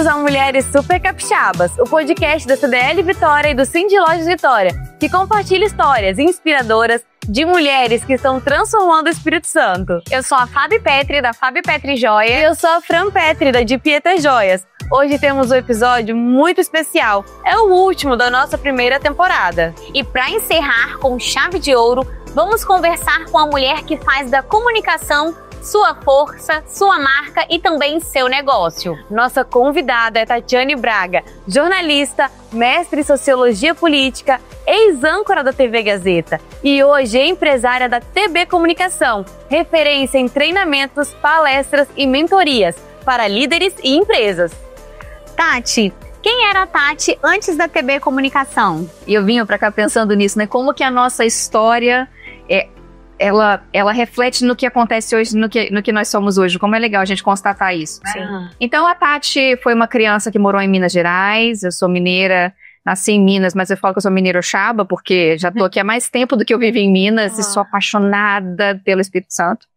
Bem-vindos ao Mulheres Super Capixabas, o podcast da CDL Vitória e do Cindy Lojas Vitória, que compartilha histórias inspiradoras de mulheres que estão transformando o Espírito Santo. Eu sou a Fabi Petri, da Fabi Petri Joia. E eu sou a Fran Petri, da de Pieta Joias. Hoje temos um episódio muito especial. É o último da nossa primeira temporada. E para encerrar com chave de ouro, vamos conversar com a mulher que faz da comunicação sua força, sua marca e também seu negócio. Nossa convidada é Tatiane Braga, jornalista, mestre em Sociologia Política, ex-âncora da TV Gazeta e hoje é empresária da TB Comunicação, referência em treinamentos, palestras e mentorias para líderes e empresas. Tati, quem era a Tati antes da TB Comunicação? E eu vinha para cá pensando nisso, né? Como que a nossa história ela reflete no que acontece hoje, no que nós somos hoje. Como é legal a gente constatar isso. Sim. Então, a Tati foi uma criança que morou em Minas Gerais. Eu sou mineira, nasci em Minas, mas eu falo que eu sou mineiro-chaba, porque já tô aqui há mais tempo do que eu vivi em Minas e sou apaixonada pelo Espírito Santo.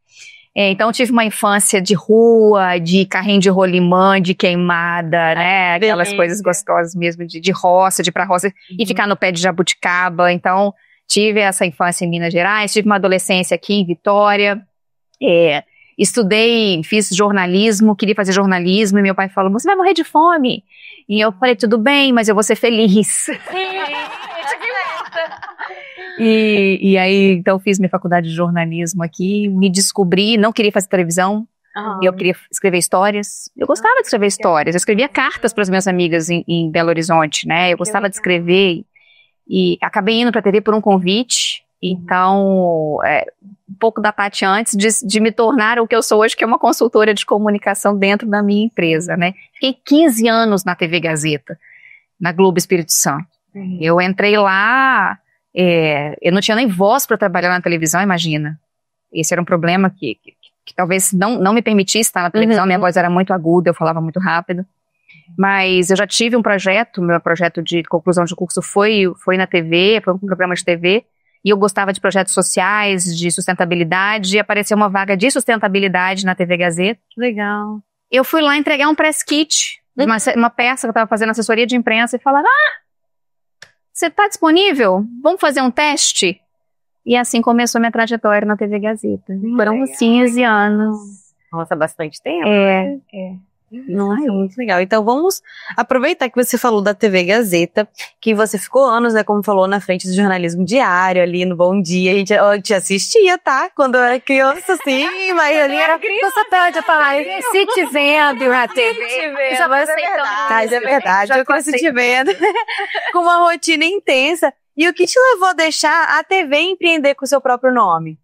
Então, tive uma infância de rua, de carrinho de rolimã, de queimada, né? Aquelas coisas gostosas mesmo, de roça, de ir pra roça e ficar no pé de jabuticaba. Então, tive essa infância em Minas Gerais, tive uma adolescência aqui em Vitória, estudei, fiz jornalismo, queria fazer jornalismo, e meu pai falou, você vai morrer de fome. E eu falei, tudo bem, mas eu vou ser feliz. E aí, então, fiz minha faculdade de jornalismo aqui, me descobri, não queria fazer televisão, eu queria escrever histórias. Eu gostava de escrever histórias, eu escrevia cartas para as minhas amigas em Belo Horizonte, né? Eu gostava de escrever. E acabei indo para a TV por um convite, então, um pouco da Tati antes de me tornar o que eu sou hoje, que é uma consultora de comunicação dentro da minha empresa, né? Fiquei 15 anos na TV Gazeta, na Globo Espírito Santo. Eu entrei lá, eu não tinha nem voz para trabalhar na televisão, imagina. Esse era um problema que talvez não me permitisse estar na televisão, minha voz era muito aguda, eu falava muito rápido. Mas eu já tive um projeto, meu projeto de conclusão de curso foi na TV, foi um programa de TV, e eu gostava de projetos sociais, de sustentabilidade, e apareceu uma vaga de sustentabilidade na TV Gazeta. Legal. Eu fui lá entregar um press kit, uma peça que eu estava fazendo assessoria de imprensa, e falaram, você está disponível? Vamos fazer um teste? E assim começou minha trajetória na TV Gazeta. Foram 15 anos. Nossa, bastante tempo. Nossa, muito legal. Então vamos aproveitar que você falou da TV Gazeta, que você ficou anos, né, como falou, na frente do jornalismo diário, ali no Bom Dia. A gente assistia, tá? Quando eu era criança, assim, mas ali era criança tarde, eu falava, se te vendo na TV. Mas é verdade, eu cresci te vendo. Com uma rotina intensa. E o que te levou a deixar a TV empreender com o seu próprio nome?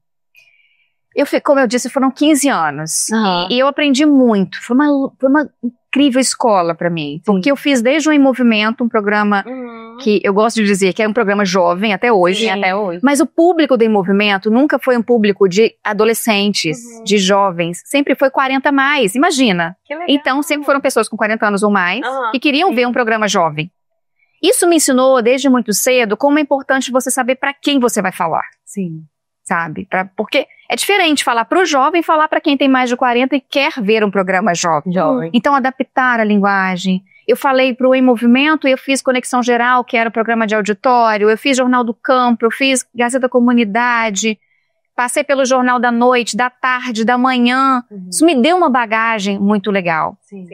Como eu disse, foram 15 anos. E eu aprendi muito. Foi uma incrível escola pra mim. Porque eu fiz desde o Em Movimento, um programa que eu gosto de dizer que é um programa jovem até hoje. Sim, até hoje. Mas o público do Em Movimento nunca foi um público de adolescentes, de jovens. Sempre foi 40 a mais, imagina. Que legal. Então, sempre foram pessoas com 40 anos ou mais que queriam ver um programa jovem. Isso me ensinou desde muito cedo como é importante você saber pra quem você vai falar. Sim. Sabe? Porque é diferente falar para o jovem, falar para quem tem mais de 40 e quer ver um programa jovem. Então, adaptar a linguagem. Eu falei para o Em Movimento, eu fiz Conexão Geral, que era o programa de auditório, eu fiz Jornal do Campo, eu fiz Gazeta da Comunidade, passei pelo Jornal da Noite, da tarde, da manhã. Isso me deu uma bagagem muito legal. Sim.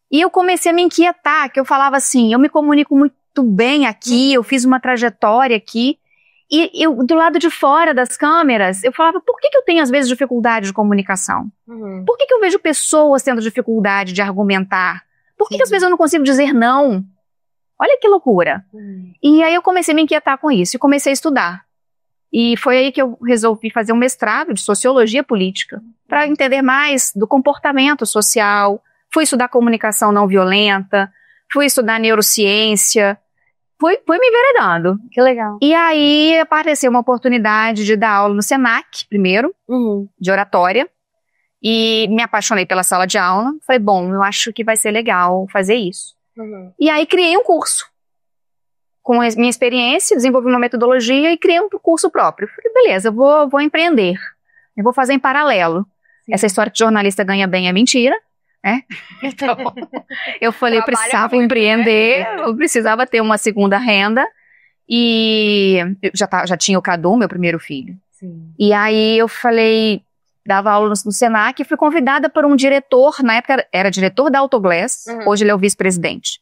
E eu comecei a me inquietar, que eu falava assim, eu me comunico muito bem aqui, eu fiz uma trajetória aqui. E eu, do lado de fora das câmeras, eu falava, por que eu tenho às vezes dificuldade de comunicação? Por que eu vejo pessoas tendo dificuldade de argumentar? Por que às vezes eu não consigo dizer não? Olha que loucura. E aí eu comecei a me inquietar com isso e comecei a estudar. E foi aí que eu resolvi fazer um mestrado de Sociologia Política, para entender mais do comportamento social. Fui estudar comunicação não violenta, fui estudar neurociência, fui me enveredando. Que legal. E aí apareceu uma oportunidade de dar aula no Senac, primeiro, de oratória. E me apaixonei pela sala de aula. Falei, bom, eu acho que vai ser legal fazer isso. E aí criei um curso. Com a minha experiência, desenvolvi uma metodologia e criei um curso próprio. Falei, beleza, eu vou empreender. Eu vou fazer em paralelo. Essa história que jornalista ganha bem é mentira. Então, eu falei, eu precisava empreender, eu precisava ter uma segunda renda. E eu já tinha o Cadu, meu primeiro filho. Sim. E aí eu falei, dava aula no Senac e fui convidada por um diretor, na época era diretor da Autoglass, hoje ele é o vice-presidente.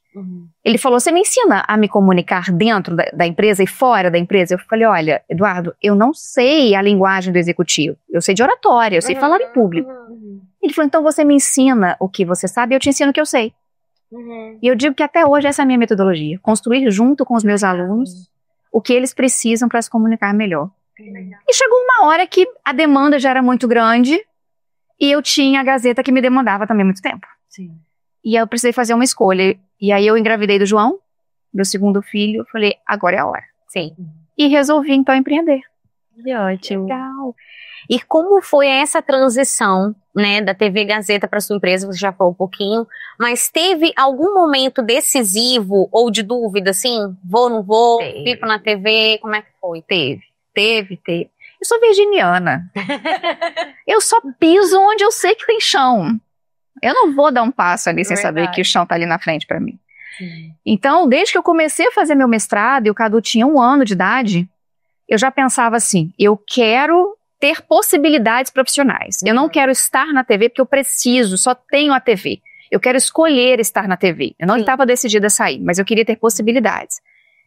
Ele falou, você me ensina a me comunicar dentro da empresa e fora da empresa? Eu falei, olha, Eduardo, eu não sei a linguagem do executivo, eu sei de oratória, eu sei falar em público. Ele falou, então você me ensina o que você sabe e eu te ensino o que eu sei. E eu digo que até hoje essa é a minha metodologia, construir junto com os meus alunos o que eles precisam para se comunicar melhor. E chegou uma hora que a demanda já era muito grande e eu tinha a Gazeta que me demandava também muito tempo. Sim. E eu precisei fazer uma escolha. E aí eu engravidei do João, meu segundo filho, eu falei, agora é a hora. Sim. E resolvi então empreender. Que ótimo. Legal. E como foi essa transição, né, da TV Gazeta para sua empresa? Você já falou um pouquinho, mas teve algum momento decisivo ou de dúvida, assim, vou, não vou, fico na TV, como é que foi? Teve. Eu sou virginiana. Eu só piso onde eu sei que tem chão. Eu não vou dar um passo ali sem saber que o chão tá ali na frente para mim. Então, desde que eu comecei a fazer meu mestrado, e o Cadu tinha 1 ano de idade, eu já pensava assim, eu quero ter possibilidades profissionais. Eu não quero estar na TV porque eu preciso, só tenho a TV. Eu quero escolher estar na TV. Eu não estava decidida a sair, mas eu queria ter possibilidades.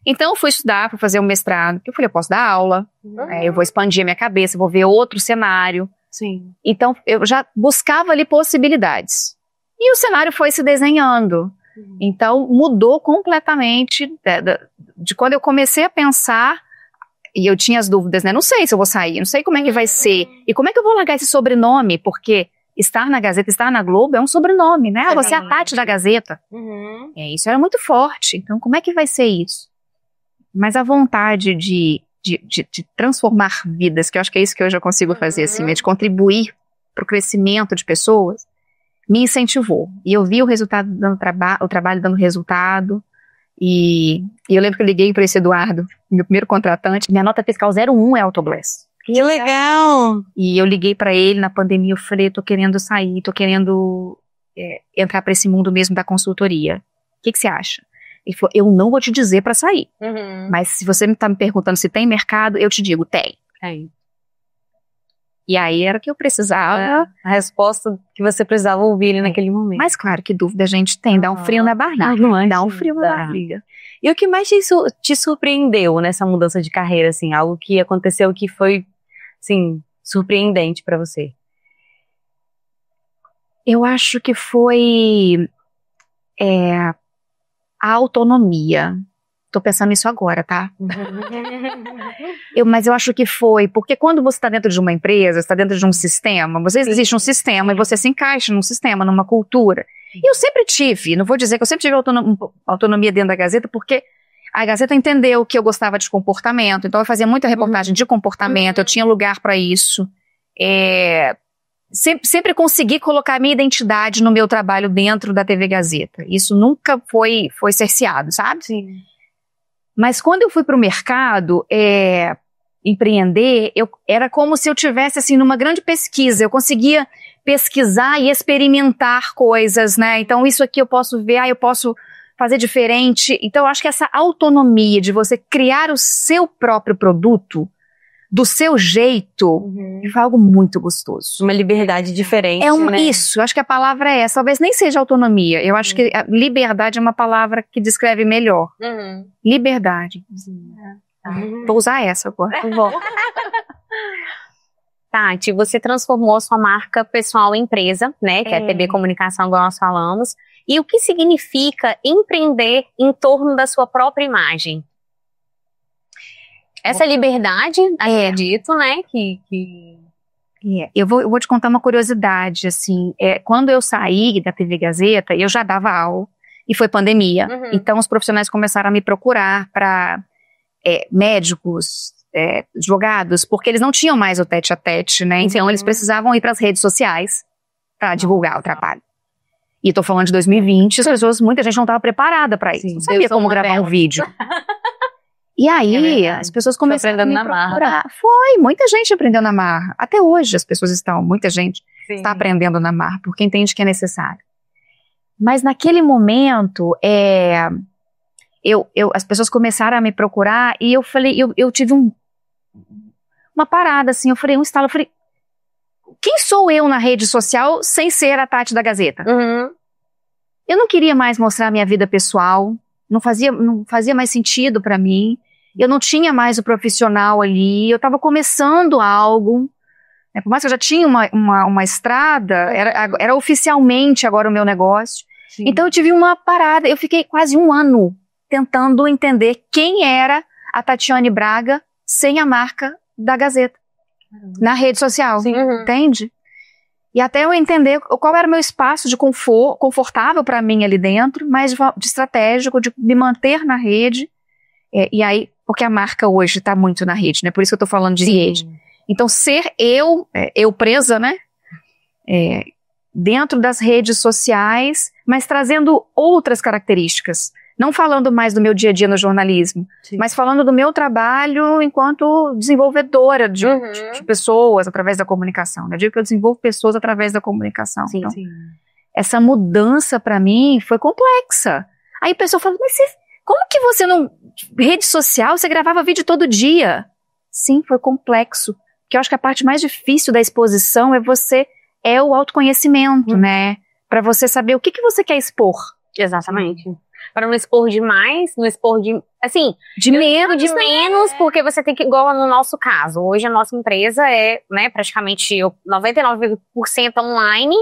Então eu fui estudar, fui fazer um mestrado, eu falei, eu posso dar aula, eu vou expandir a minha cabeça, vou ver outro cenário. Sim. Então eu já buscava ali possibilidades. E o cenário foi se desenhando. Então mudou completamente de quando eu comecei a pensar. E eu tinha as dúvidas, né? Não sei se eu vou sair, não sei como é que vai ser. E como é que eu vou largar esse sobrenome? Porque estar na Gazeta, estar na Globo é um sobrenome, né? Ah, você é a Tati da Gazeta. Isso era muito forte. Então, como é que vai ser isso? Mas a vontade de transformar vidas, que eu acho que é isso que hoje eu consigo fazer, assim, de contribuir para o crescimento de pessoas, me incentivou. E eu vi o resultado dando o trabalho dando resultado. E eu lembro que eu liguei para esse Eduardo, meu primeiro contratante, minha nota fiscal 01 é Autoglass. Que legal! E eu liguei para ele na pandemia, eu falei, tô querendo sair, tô querendo entrar para esse mundo mesmo da consultoria. O que você acha? Ele falou, eu não vou te dizer para sair, mas se você tá me perguntando se tem mercado, eu te digo, tem. E aí era o que eu precisava. A resposta que você precisava ouvir ali naquele momento. Mas claro, que dúvida a gente tem, dá um frio na barriga. Dá um frio na barriga. E o que mais te surpreendeu nessa mudança de carreira, assim? Algo que aconteceu que foi, assim, surpreendente pra você? Eu acho que foi a autonomia. Tô pensando nisso agora, tá? Mas eu acho que foi, porque quando você está dentro de uma empresa, está dentro de um sistema, existe um sistema e você se encaixa num sistema, numa cultura. E eu sempre tive, não vou dizer que eu sempre tive autonomia dentro da Gazeta, porque a Gazeta entendeu que eu gostava de comportamento, então eu fazia muita reportagem de comportamento, eu tinha lugar para isso. Sempre consegui colocar a minha identidade no meu trabalho dentro da TV Gazeta. Isso nunca foi cerceado, sabe? Sim. Mas quando eu fui para o mercado empreender, era como se eu tivesse assim numa grande pesquisa. Eu conseguia pesquisar e experimentar coisas, né? Então isso aqui eu posso ver, eu posso fazer diferente. Então eu acho que essa autonomia de você criar o seu próprio produto do seu jeito foi algo muito gostoso. Uma liberdade diferente, né? Isso, eu acho que a palavra é essa. Talvez nem seja autonomia. Eu acho que a liberdade é uma palavra que descreve melhor. Liberdade. Vou usar essa agora. Tati, você transformou a sua marca pessoal em empresa, né? Que é a TB Comunicação, igual nós falamos. E o que significa empreender em torno da sua própria imagem? Essa liberdade, acredito, né? Eu vou te contar uma curiosidade, assim. Quando eu saí da TV Gazeta, eu já dava aula, e foi pandemia. Então, os profissionais começaram a me procurar para médicos, advogados, porque eles não tinham mais o tete-a-tete, né? Então, eles precisavam ir para as redes sociais para divulgar o trabalho. E estou falando de 2020, muita gente não estava preparada para isso. Não sabia como gravar um vídeo. E aí, as pessoas começaram a me procurar. Muita gente aprendeu na marra. Até hoje muita gente está aprendendo na marra, porque entende que é necessário. Mas naquele momento, as pessoas começaram a me procurar e eu falei, eu tive uma parada assim, eu falei, um estalo, eu falei, quem sou eu na rede social sem ser a Tati da Gazeta? Eu não queria mais mostrar a minha vida pessoal, não fazia mais sentido pra mim, eu não tinha mais o profissional ali, eu tava começando algo, né, por mais que eu já tinha uma estrada, era oficialmente agora o meu negócio. Sim. Então eu tive uma parada, eu fiquei quase 1 ano tentando entender quem era a Tatiane Braga sem a marca da Gazeta, na rede social, entende? E até eu entender qual era o meu espaço de confortável para mim ali dentro, mas de estratégico, de me manter na rede, e aí, porque a marca hoje está muito na rede, né? Por isso que eu tô falando de rede. Então ser eu presa, né? Dentro das redes sociais, mas trazendo outras características. Não falando mais do meu dia a dia no jornalismo, mas falando do meu trabalho enquanto desenvolvedora de pessoas através da comunicação. Eu digo que eu desenvolvo pessoas através da comunicação. Então, essa mudança para mim foi complexa. Aí a pessoa fala, mas como que você não... Rede social, você gravava vídeo todo dia. Sim, foi complexo. Porque eu acho que a parte mais difícil da exposição é o autoconhecimento, né? Para você saber o que você quer expor. Exatamente. Para não expor demais, não expor assim, de menos, porque você tem que, igual no nosso caso, hoje a nossa empresa é, né, praticamente 99% online,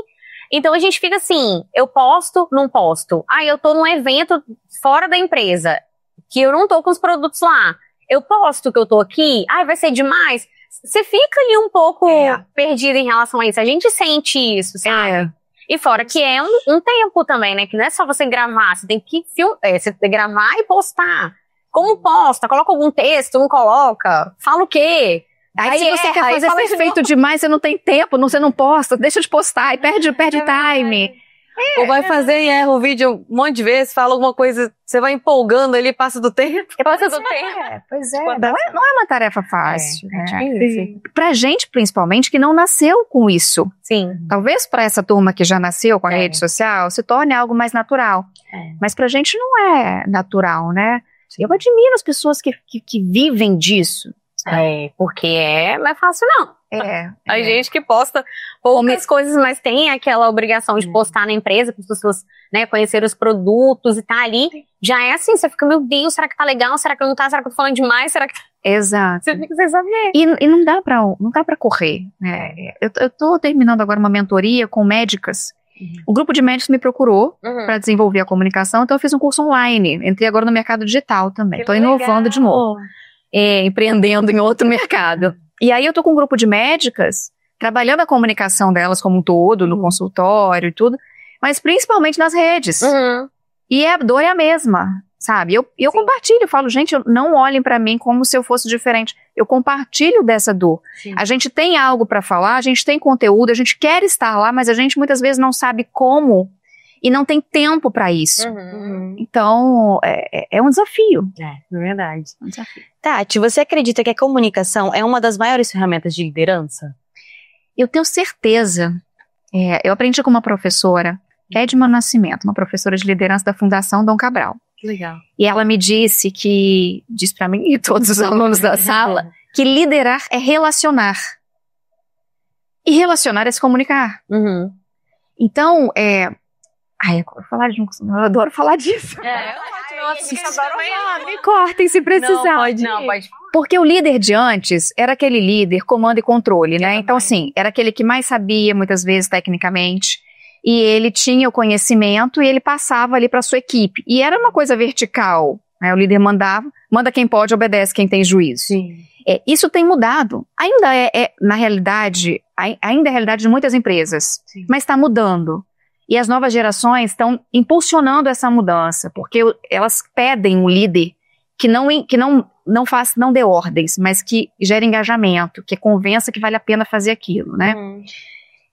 então a gente fica assim, eu posto, não posto. Eu tô num evento fora da empresa, que eu não tô com os produtos lá, eu posto que eu tô aqui, vai ser demais. Você fica ali um pouco perdido em relação a isso, a gente sente isso, sabe? E fora que é um tempo também, né? Que não é só você gravar, você tem que você tem que gravar e postar. Como posta? Coloca algum texto, não coloca? Fala o quê? Aí se você quer fazer perfeito demais, você não tem tempo, você não posta, deixa de postar e perde time. Ou vai fazer e erra o vídeo um monte de vezes, fala alguma coisa, você vai empolgando ali, passa do tempo. Pois é. Não é uma tarefa fácil. Pra gente, principalmente, que não nasceu com isso. Sim. Talvez pra essa turma que já nasceu com a rede social, se torne algo mais natural. Mas pra gente não é natural, né? Sim. Eu admiro as pessoas que vivem disso. Porque não é fácil, não. A gente que posta poucas coisas, mas tem aquela obrigação de postar na empresa, para as pessoas, né, conhecer os produtos e tá ali. Já é assim, você fica, meu Deus, será que tá legal? Será que não tá? Será que eu tô falando demais? Será que... Exato. Você fica sem saber. E não dá pra correr, né? Eu tô terminando agora uma mentoria com médicas. O grupo de médicos me procurou para desenvolver a comunicação, então eu fiz um curso online. Entrei agora no mercado digital também. Tô inovando de novo. Empreendendo em outro mercado. E aí eu tô com um grupo de médicas, trabalhando a comunicação delas como um todo, no consultório e tudo, mas principalmente nas redes. E a dor é a mesma, sabe? Eu compartilho, falo, gente, não olhem pra mim como se eu fosse diferente. Eu compartilho dessa dor. Sim. A gente tem algo pra falar, a gente tem conteúdo, a gente quer estar lá, mas a gente muitas vezes não sabe como e não tem tempo pra isso. Então, é um desafio. É verdade. Um desafio. Tati, você acredita que a comunicação é uma das maiores ferramentas de liderança? Eu tenho certeza. Eu aprendi com uma professora, Edma Nascimento, uma professora de liderança da Fundação Dom Cabral. Que legal. E ela me disse pra mim e todos os alunos da sala, que liderar é relacionar. E relacionar é se comunicar. Então, eu adoro falar disso. Me cortem se precisar. Não, pode. Porque o líder de antes era aquele líder comando e controle, né? Então, assim, era aquele que mais sabia, muitas vezes, tecnicamente, e ele tinha o conhecimento e ele passava ali para sua equipe. E era uma coisa vertical, né? O líder manda quem pode, obedece quem tem juízo. Sim. Isso tem mudado. Ainda na realidade, ainda é a realidade de muitas empresas, mas está mudando. E as novas gerações estão impulsionando essa mudança, porque elas pedem um líder que não dê ordens, mas que gere engajamento, que convença que vale a pena fazer aquilo, né?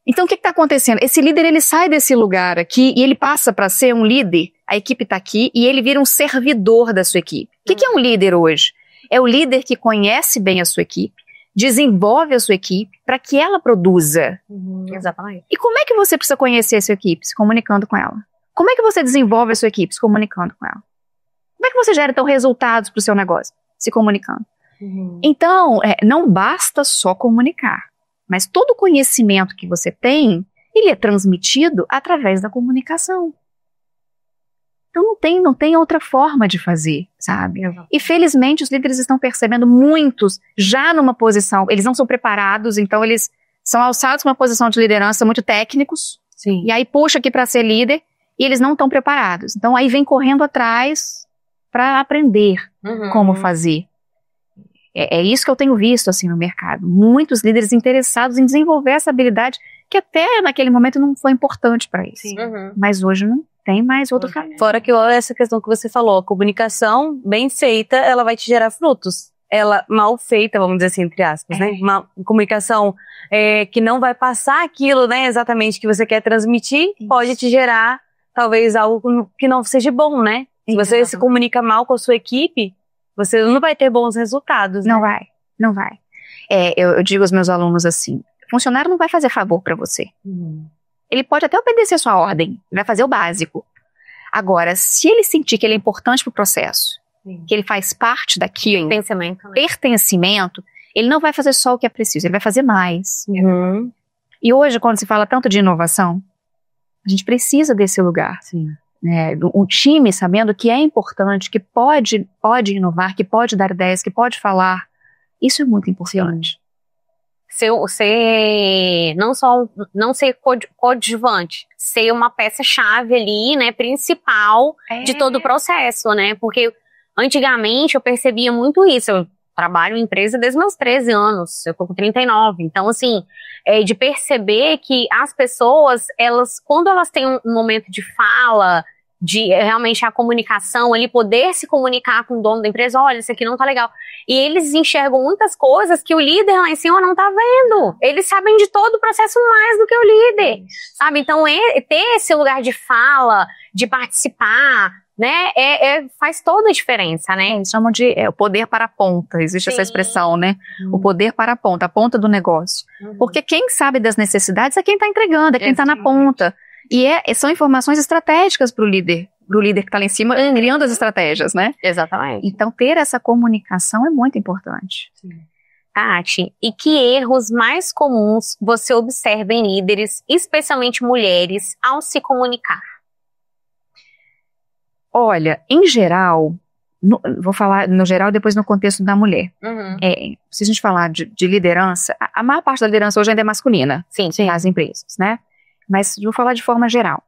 Então, o que está acontecendo? Esse líder, ele sai desse lugar aqui e ele passa para ser um líder, a equipe está aqui, e ele vira um servidor da sua equipe. O que é um líder hoje? É o líder que conhece bem a sua equipe, desenvolve a sua equipe para que ela produza. Exatamente. E como é que você precisa conhecer a sua equipe? Se comunicando com ela. Como é que você desenvolve a sua equipe? Se comunicando com ela. Como é que você gera, então, resultados para o seu negócio? Se comunicando. Então, não basta só comunicar, mas todo o conhecimento que você tem, ele é transmitido através da comunicação. Então não tem outra forma de fazer, sabe? E felizmente os líderes estão percebendo, muitos já numa posição, eles não são preparados, então eles são alçados para uma posição de liderança, muito técnicos, Sim. e aí puxa aqui para ser líder, e eles não estão preparados. Então aí vem correndo atrás para aprender como fazer. É isso que eu tenho visto assim no mercado. Muitos líderes interessados em desenvolver essa habilidade que até naquele momento não foi importante para eles. Mas hoje não tem mais outro caminho. Fora que essa questão que você falou, a comunicação bem feita, ela vai te gerar frutos. Ela mal feita, vamos dizer assim, entre aspas, né? Uma comunicação que não vai passar aquilo, né, exatamente que você quer transmitir, pode te gerar talvez algo que não seja bom, né? Se você se comunica mal com a sua equipe, você não vai ter bons resultados, né? Não vai. Eu digo aos meus alunos assim, funcionário não vai fazer favor para você. Ele pode até obedecer a sua ordem, ele vai fazer o básico. Agora, se ele sentir que ele é importante pro processo, que ele faz parte daquilo, pertencimento, ele não vai fazer só o que é preciso, ele vai fazer mais. E hoje, quando se fala tanto de inovação, a gente precisa desse lugar. Um time sabendo que é importante, que pode inovar, que pode dar ideias, que pode falar, isso é muito importante. Não ser coadjuvante, ser uma peça-chave ali, né, principal de todo o processo, né, porque antigamente eu percebia muito isso, eu trabalho em empresa desde meus 13 anos, eu tô com 39, então assim, de perceber que as pessoas, quando elas têm um momento de fala, de realmente a comunicação, ali poder se comunicar com o dono da empresa, olha, isso aqui não tá legal. E eles enxergam muitas coisas que o líder lá em cima não tá vendo. Eles sabem de todo o processo mais do que o líder, sabe? Então, ter esse lugar de fala, de participar, né, faz toda a diferença, né? Eles chamam de o poder para a ponta, existe essa expressão, né? O poder para a ponta do negócio. Porque quem sabe das necessidades é quem tá entregando, é quem tá na ponta. E são informações estratégicas para o líder que está lá em cima, criando as estratégias, né? Exatamente. Então, ter essa comunicação é muito importante. Tati, e que erros mais comuns você observa em líderes, especialmente mulheres, ao se comunicar? Olha, em geral, vou falar no geral e depois no contexto da mulher. Se a gente falar de liderança, a maior parte da liderança hoje ainda é masculina. Sim. Nas empresas, né? Mas vou falar de forma geral.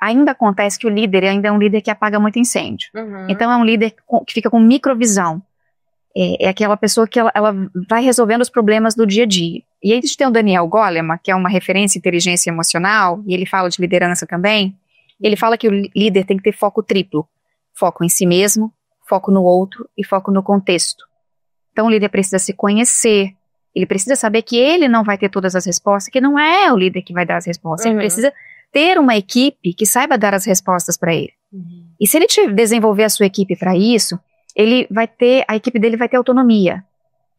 Ainda acontece que o líder ainda é um líder que apaga muito incêndio. Então é um líder que fica com microvisão. É aquela pessoa que ela vai resolvendo os problemas do dia a dia. E aí a gente tem o Daniel Goleman, que é uma referência em inteligência emocional, e ele fala de liderança também. Ele fala que o líder tem que ter foco triplo. Foco em si mesmo, foco no outro e foco no contexto. Então o líder precisa se conhecer. Ele precisa saber que ele não vai ter todas as respostas, que não é o líder que vai dar as respostas. Ele precisa ter uma equipe que saiba dar as respostas para ele. E se ele desenvolver a sua equipe para isso, a equipe dele vai ter autonomia.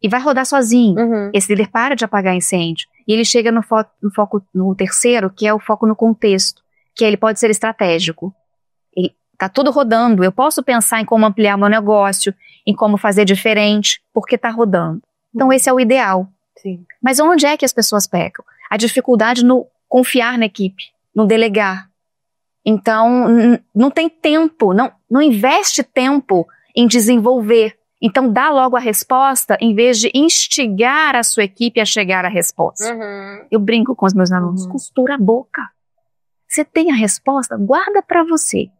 E vai rodar sozinho. Esse líder para de apagar incêndio. E ele chega no foco no terceiro, que é o foco no contexto. Que ele pode ser estratégico. Ele tá tudo rodando. Eu posso pensar em como ampliar meu negócio, em como fazer diferente, porque tá rodando. Então esse é o ideal. Mas onde é que as pessoas pecam? A dificuldade no confiar na equipe, no delegar. Então não tem tempo, não investe tempo em desenvolver. Então dá logo a resposta em vez de instigar a sua equipe a chegar à resposta. Eu brinco com os meus alunos, costura a boca. Você tem a resposta, guarda pra você.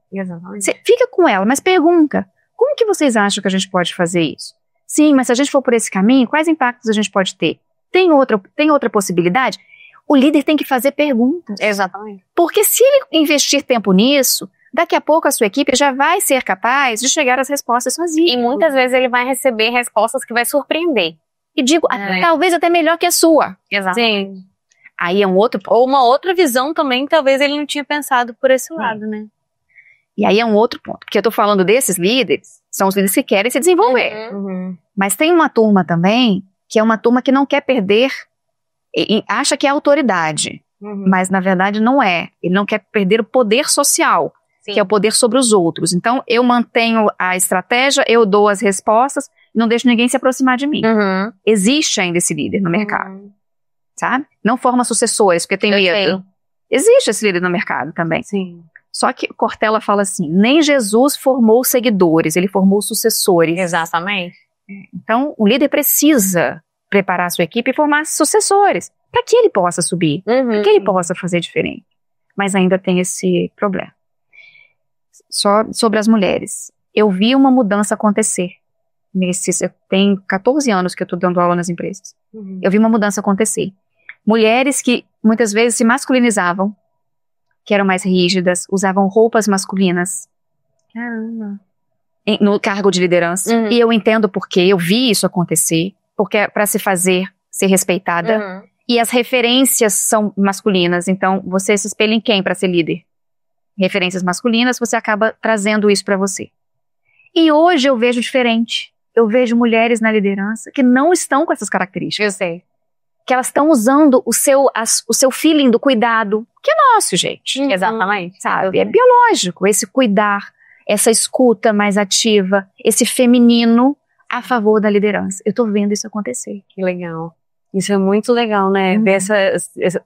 Você fica com ela, mas pergunta, como que vocês acham que a gente pode fazer isso? Sim, mas se a gente for por esse caminho, quais impactos a gente pode ter? Tem outra possibilidade? O líder tem que fazer perguntas. Exatamente. Porque se ele investir tempo nisso, daqui a pouco a sua equipe já vai ser capaz de chegar às respostas sozinha. E muitas vezes ele vai receber respostas que vai surpreender. E digo, talvez até melhor que a sua. Exatamente. Sim. Aí é ou uma outra visão também, talvez ele não tinha pensado por esse lado, né? E aí é um outro ponto, porque eu tô falando desses líderes, são os líderes que querem se desenvolver. Mas tem uma turma também, que é uma turma que não quer perder, e acha que é autoridade, mas na verdade não é. Ele não quer perder o poder social. que é o poder sobre os outros. Então, eu mantenho a estratégia, eu dou as respostas, não deixo ninguém se aproximar de mim. Existe ainda esse líder no mercado, sabe? Não forma sucessores, porque tem medo. Existe esse líder no mercado também. Sim. Só que Cortella fala assim, nem Jesus formou seguidores, ele formou sucessores. Exatamente. Então, o líder precisa preparar a sua equipe e formar sucessores, para que ele possa subir, para que ele possa fazer diferente. Mas ainda tem esse problema. Só sobre as mulheres. Eu vi uma mudança acontecer. Tem 14 anos que eu estou dando aula nas empresas. Eu vi uma mudança acontecer. Mulheres que muitas vezes se masculinizavam, que eram mais rígidas, usavam roupas masculinas. Caramba. No cargo de liderança. E eu entendo porque eu vi isso acontecer, porque é para se fazer, ser respeitada. E as referências são masculinas, então você se espelha em quem para ser líder? Referências masculinas, você acaba trazendo isso para você. E hoje eu vejo diferente. Eu vejo mulheres na liderança que não estão com essas características. Eu sei. Que elas estão usando o seu feeling do cuidado, que é nosso, gente. Exatamente. Sabe? É biológico, esse cuidar, essa escuta mais ativa, esse feminino a favor da liderança. Eu tô vendo isso acontecer. Que legal. Isso é muito legal, né? Ver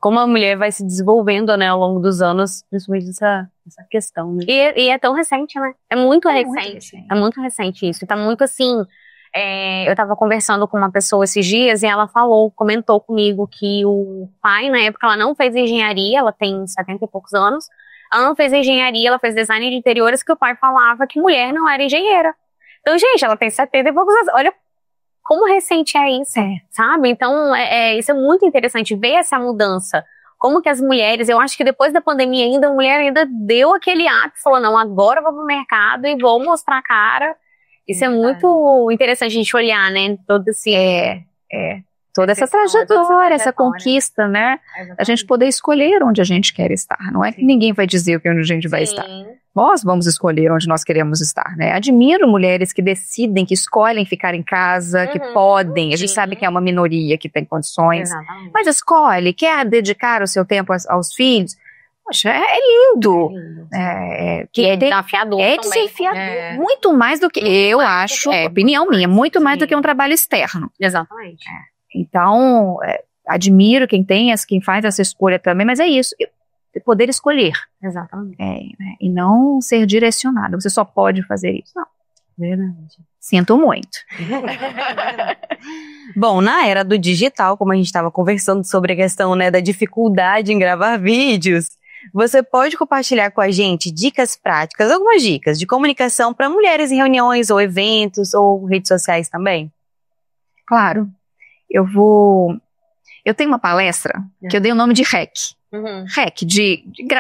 como a mulher vai se desenvolvendo, né, ao longo dos anos, principalmente essa questão, né? E é tão recente, né? É muito recente. É muito recente isso. Tá muito assim. Eu tava conversando com uma pessoa esses dias e ela comentou comigo que o pai, na época, ela não fez engenharia, ela tem 70 e poucos anos, ela não fez engenharia, ela fez design de interiores, que o pai falava que mulher não era engenheira. Então, gente, ela tem 70 e poucos anos, olha como recente é isso, sabe? Então, isso é muito interessante, ver essa mudança. Como que as mulheres, eu acho que depois da pandemia ainda, a mulher ainda deu aquele ato, falou, não, agora eu vou pro mercado e vou mostrar a cara. Isso é muito interessante a gente olhar, né? Todo esse... Toda essa trajetória, essa conquista, né? A gente poder escolher onde a gente quer estar. Não é que ninguém vai dizer onde a gente vai estar. Nós vamos escolher onde nós queremos estar, né? Admiro mulheres que decidem, que escolhem ficar em casa, que podem. A gente sabe que é uma minoria que tem condições. Exatamente. Mas escolhe, quer dedicar o seu tempo aos filhos. Poxa, é lindo. É desafiador também. É desafiador. Muito mais do que, eu acho, opinião minha, muito mais do que um trabalho externo. Exatamente. Então, admiro quem faz essa escolha também, mas é isso, poder escolher. Exatamente. E não ser direcionado, você só pode fazer isso. Não. Verdade. Sinto muito. Bom, na era do digital, como a gente estava conversando sobre a questão, né, da dificuldade em gravar vídeos, você pode compartilhar com a gente dicas práticas, algumas dicas de comunicação para mulheres em reuniões ou eventos ou redes sociais também? Claro. Eu tenho uma palestra que eu dei o nome de REC. REC,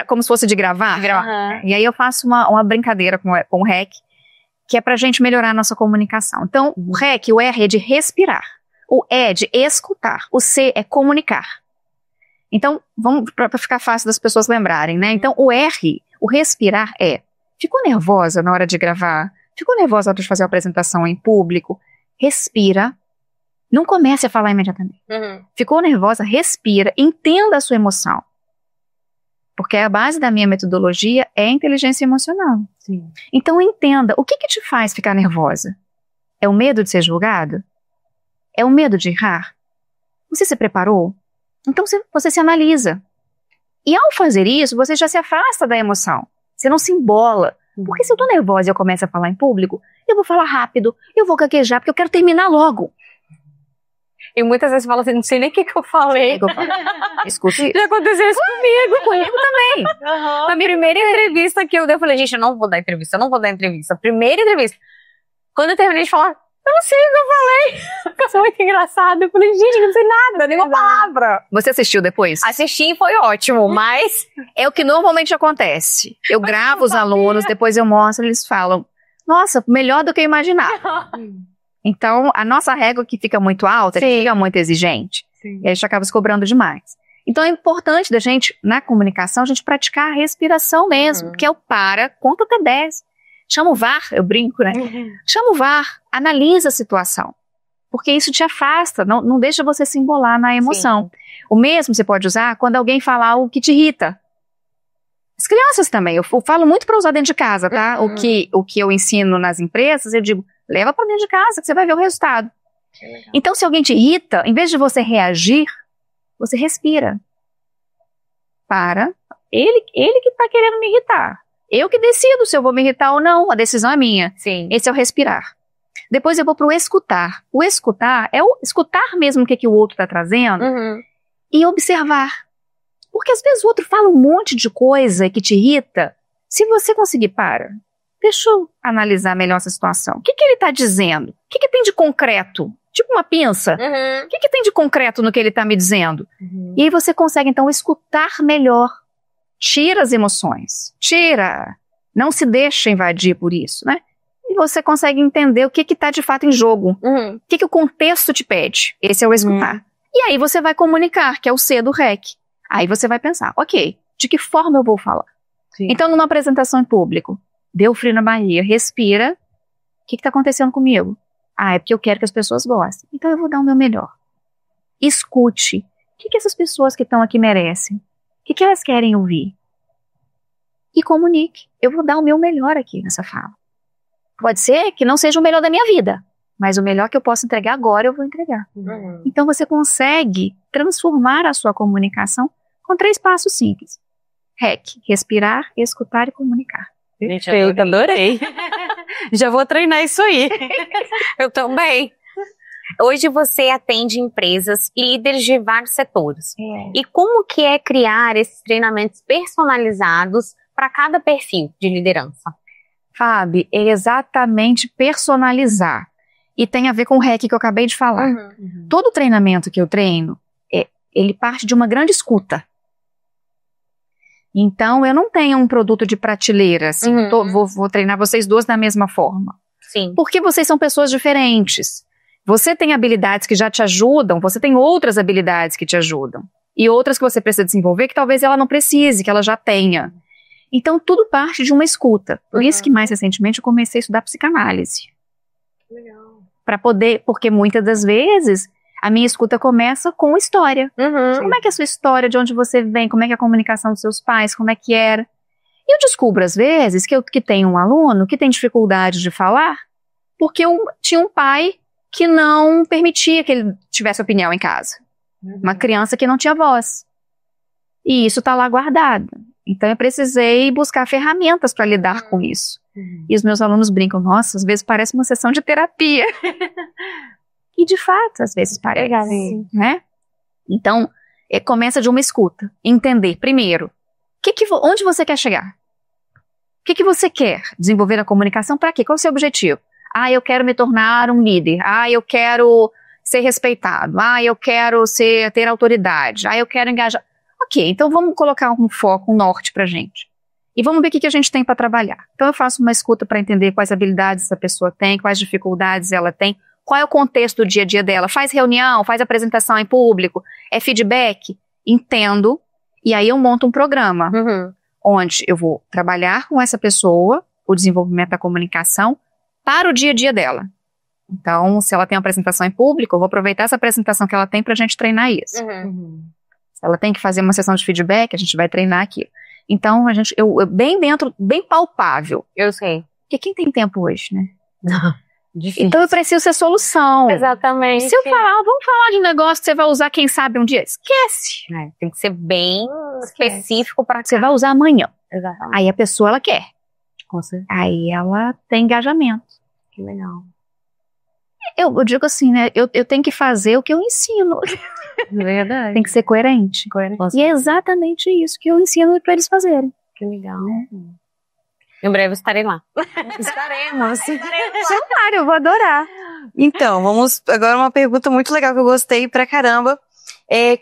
como se fosse de gravar. E aí eu faço uma brincadeira com o REC, que é pra gente melhorar a nossa comunicação. Então, o REC, o R é de respirar, o E é de escutar, o C é comunicar. Então, pra ficar fácil das pessoas lembrarem, né? Então, o R, o respirar ficou nervosa na hora de gravar? Ficou nervosa na hora de fazer a apresentação em público? Respira. Não comece a falar imediatamente. Ficou nervosa? Respira. Entenda a sua emoção. Porque a base da minha metodologia é a inteligência emocional. Sim. Então entenda, o que te faz ficar nervosa? É o medo de ser julgado? É o medo de errar? Você se preparou? Então você se analisa. E ao fazer isso, você já se afasta da emoção. Você não se embola. Porque se eu tô nervosa e eu começo a falar em público, eu vou falar rápido, eu vou gaguejar, porque eu quero terminar logo. E muitas vezes fala assim, não sei nem o que eu falei. Escuta isso. Já aconteceu isso comigo também. Na minha primeira entrevista que eu dei, eu falei, gente, eu não vou dar entrevista. Primeira entrevista. Quando eu terminei de falar, eu não sei o que eu falei. Foi muito engraçado. Eu falei, gente, não sei nada, nenhuma palavra. Você assistiu depois? Assisti e foi ótimo, mas... É o que normalmente acontece. Eu gravo os alunos, depois eu mostro, eles falam, nossa, melhor do que eu imaginava. Então, a nossa régua que fica muito alta, que fica muito exigente, e a gente acaba se cobrando demais. Então, é importante da gente, na comunicação, a gente praticar a respiração mesmo, que é o para, conta até 10. Chama o VAR, eu brinco, né? Chama o VAR, analisa a situação. Porque isso te afasta, não deixa você se embolar na emoção. O mesmo você pode usar quando alguém falar algo que te irrita. As crianças também, eu falo muito para usar dentro de casa, tá? O que eu ensino nas empresas, eu digo, leva para dentro de casa que você vai ver o resultado. Então, se alguém te irrita, em vez de você reagir, você respira. Ele que tá querendo me irritar. Eu que decido se eu vou me irritar ou não, a decisão é minha. Sim. Esse é o respirar. Depois eu vou pro escutar. O escutar é o escutar mesmo o que o outro tá trazendo e observar. Porque às vezes o outro fala um monte de coisa que te irrita. Se você conseguir, deixa eu analisar melhor essa situação. O que ele tá dizendo? O que tem de concreto? Tipo uma pinça. O que tem de concreto no que ele tá me dizendo? E aí você consegue, então, escutar melhor. Tira as emoções. Tira. Não se deixa invadir por isso, né? E você consegue entender o que tá de fato em jogo. O que o contexto te pede. Esse é o escutar. E aí você vai comunicar, que é o C do REC. Aí você vai pensar, ok, de que forma eu vou falar? Sim. Então, numa apresentação em público, deu frio na barriga, respira. O que tá acontecendo comigo? É porque eu quero que as pessoas gostem. Então eu vou dar o meu melhor. Escute. O que essas pessoas que estão aqui merecem? O que elas querem ouvir? E comunique. Eu vou dar o meu melhor aqui nessa fala. Pode ser que não seja o melhor da minha vida, mas o melhor que eu posso entregar agora eu vou entregar. Então você consegue transformar a sua comunicação com 3 passos simples. REC, respirar, escutar e comunicar. Perfeito, adorei. Já vou treinar isso aí. Eu também. Hoje você atende empresas, líderes de vários setores. E como que é criar esses treinamentos personalizados para cada perfil de liderança? Fábio, é exatamente personalizar. E tem a ver com o REC que eu acabei de falar. Todo treinamento que eu treino, ele parte de uma grande escuta. Então, eu não tenho um produto de prateleira, assim, vou treinar vocês 2 da mesma forma. Sim. Porque vocês são pessoas diferentes. Você tem habilidades que já te ajudam, você tem outras habilidades que te ajudam. E outras que você precisa desenvolver que talvez ela não precise, que ela já tenha. Então, tudo parte de uma escuta. Por isso que mais recentemente eu comecei a estudar psicanálise. Legal. Porque muitas das vezes a minha escuta começa com história. Como é que é a sua história, de onde você vem, como é que é a comunicação dos seus pais, como é que era. E eu descubro às vezes que tem um aluno que tem dificuldade de falar porque tinha um pai que não permitia que ele tivesse opinião em casa. Uma criança que não tinha voz. E isso está lá guardado. Então eu precisei buscar ferramentas para lidar com isso. E os meus alunos brincam, nossa, às vezes parece uma sessão de terapia. E de fato, às vezes parece, né? Então, começa de uma escuta. Entender, primeiro, onde você quer chegar? O que você quer desenvolver na comunicação? Para quê? Qual é o seu objetivo? Eu quero me tornar um líder. Eu quero ser respeitado. Eu quero ter autoridade. Eu quero engajar. Ok, então vamos colocar um foco, um norte pra gente. E vamos ver o que a gente tem para trabalhar. Então eu faço uma escuta para entender quais habilidades essa pessoa tem, quais dificuldades ela tem, qual é o contexto do dia a dia dela. Faz reunião, faz apresentação em público, é feedback? Entendo. E aí eu monto um programa onde eu vou trabalhar com essa pessoa o desenvolvimento da comunicação para o dia a dia dela. Então, se ela tem uma apresentação em público, eu vou aproveitar essa apresentação que ela tem pra gente treinar isso. Se ela tem que fazer uma sessão de feedback, a gente vai treinar aquilo. Então, bem palpável. Eu sei. Porque quem tem tempo hoje, né? Difícil. Então eu preciso ser solução. Exatamente. Se eu falar, vamos falar de um negócio que você vai usar, quem sabe, um dia, esquece. Tem que ser bem específico para você vai usar amanhã. Exatamente. Aí a pessoa, ela quer. Com certeza. Aí ela tem engajamento. Que legal. Eu digo assim, né? Eu tenho que fazer o que eu ensino. Verdade. Tem que ser coerente. E é exatamente isso que eu ensino para eles fazerem. Que legal. Em breve estarei lá. Estaremos. Claro, eu vou adorar. Então, vamos agora uma pergunta muito legal que eu gostei pra caramba.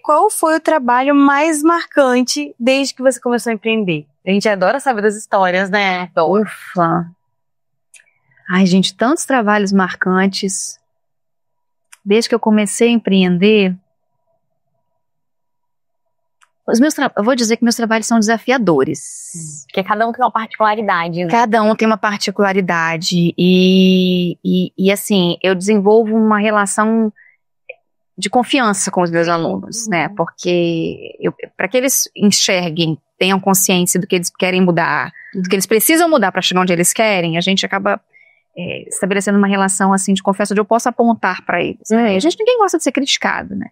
Qual foi o trabalho mais marcante desde que você começou a empreender? A gente adora saber das histórias, né? Ufa. Ai, gente, tantos trabalhos marcantes. Desde que eu comecei a empreender, eu vou dizer que meus trabalhos são desafiadores. Porque cada um tem uma particularidade. Né? Cada um tem uma particularidade e assim, eu desenvolvo uma relação de confiança com os meus alunos, né? Porque para que eles enxerguem tenham consciência do que eles querem mudar, do que eles precisam mudar para chegar onde eles querem, a gente acaba estabelecendo uma relação assim de confiança, onde eu posso apontar para eles. Ninguém gosta de ser criticado, né?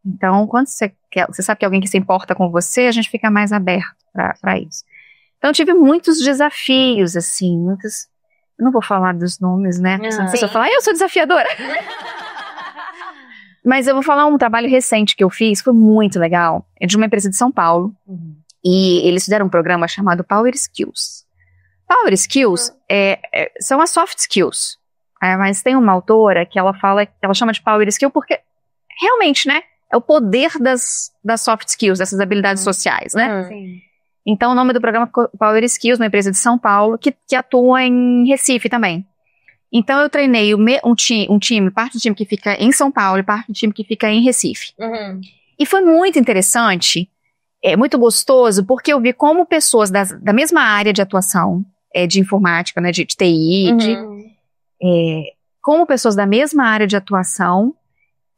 Então, quando você sabe que alguém que se importa com você, a gente fica mais aberto para isso. Então, eu tive muitos desafios, assim, eu não vou falar dos nomes, né? A pessoa fala, eu sou desafiadora. Mas eu vou falar um trabalho recente que eu fiz, foi muito legal. É de uma empresa de São Paulo. E eles fizeram um programa chamado Power Skills. Power Skills são as soft skills. Mas tem uma autora que ela chama de Power Skill porque realmente, né? É o poder das soft skills, dessas habilidades sociais, né? Sim. Então o nome do programa é Power Skills, uma empresa de São Paulo, que atua em Recife também. Então eu treinei um time, parte do time que fica em São Paulo e parte do time que fica em Recife. E foi muito interessante, muito gostoso, porque eu vi como pessoas da mesma área de atuação, de informática, né, de TI, como pessoas da mesma área de atuação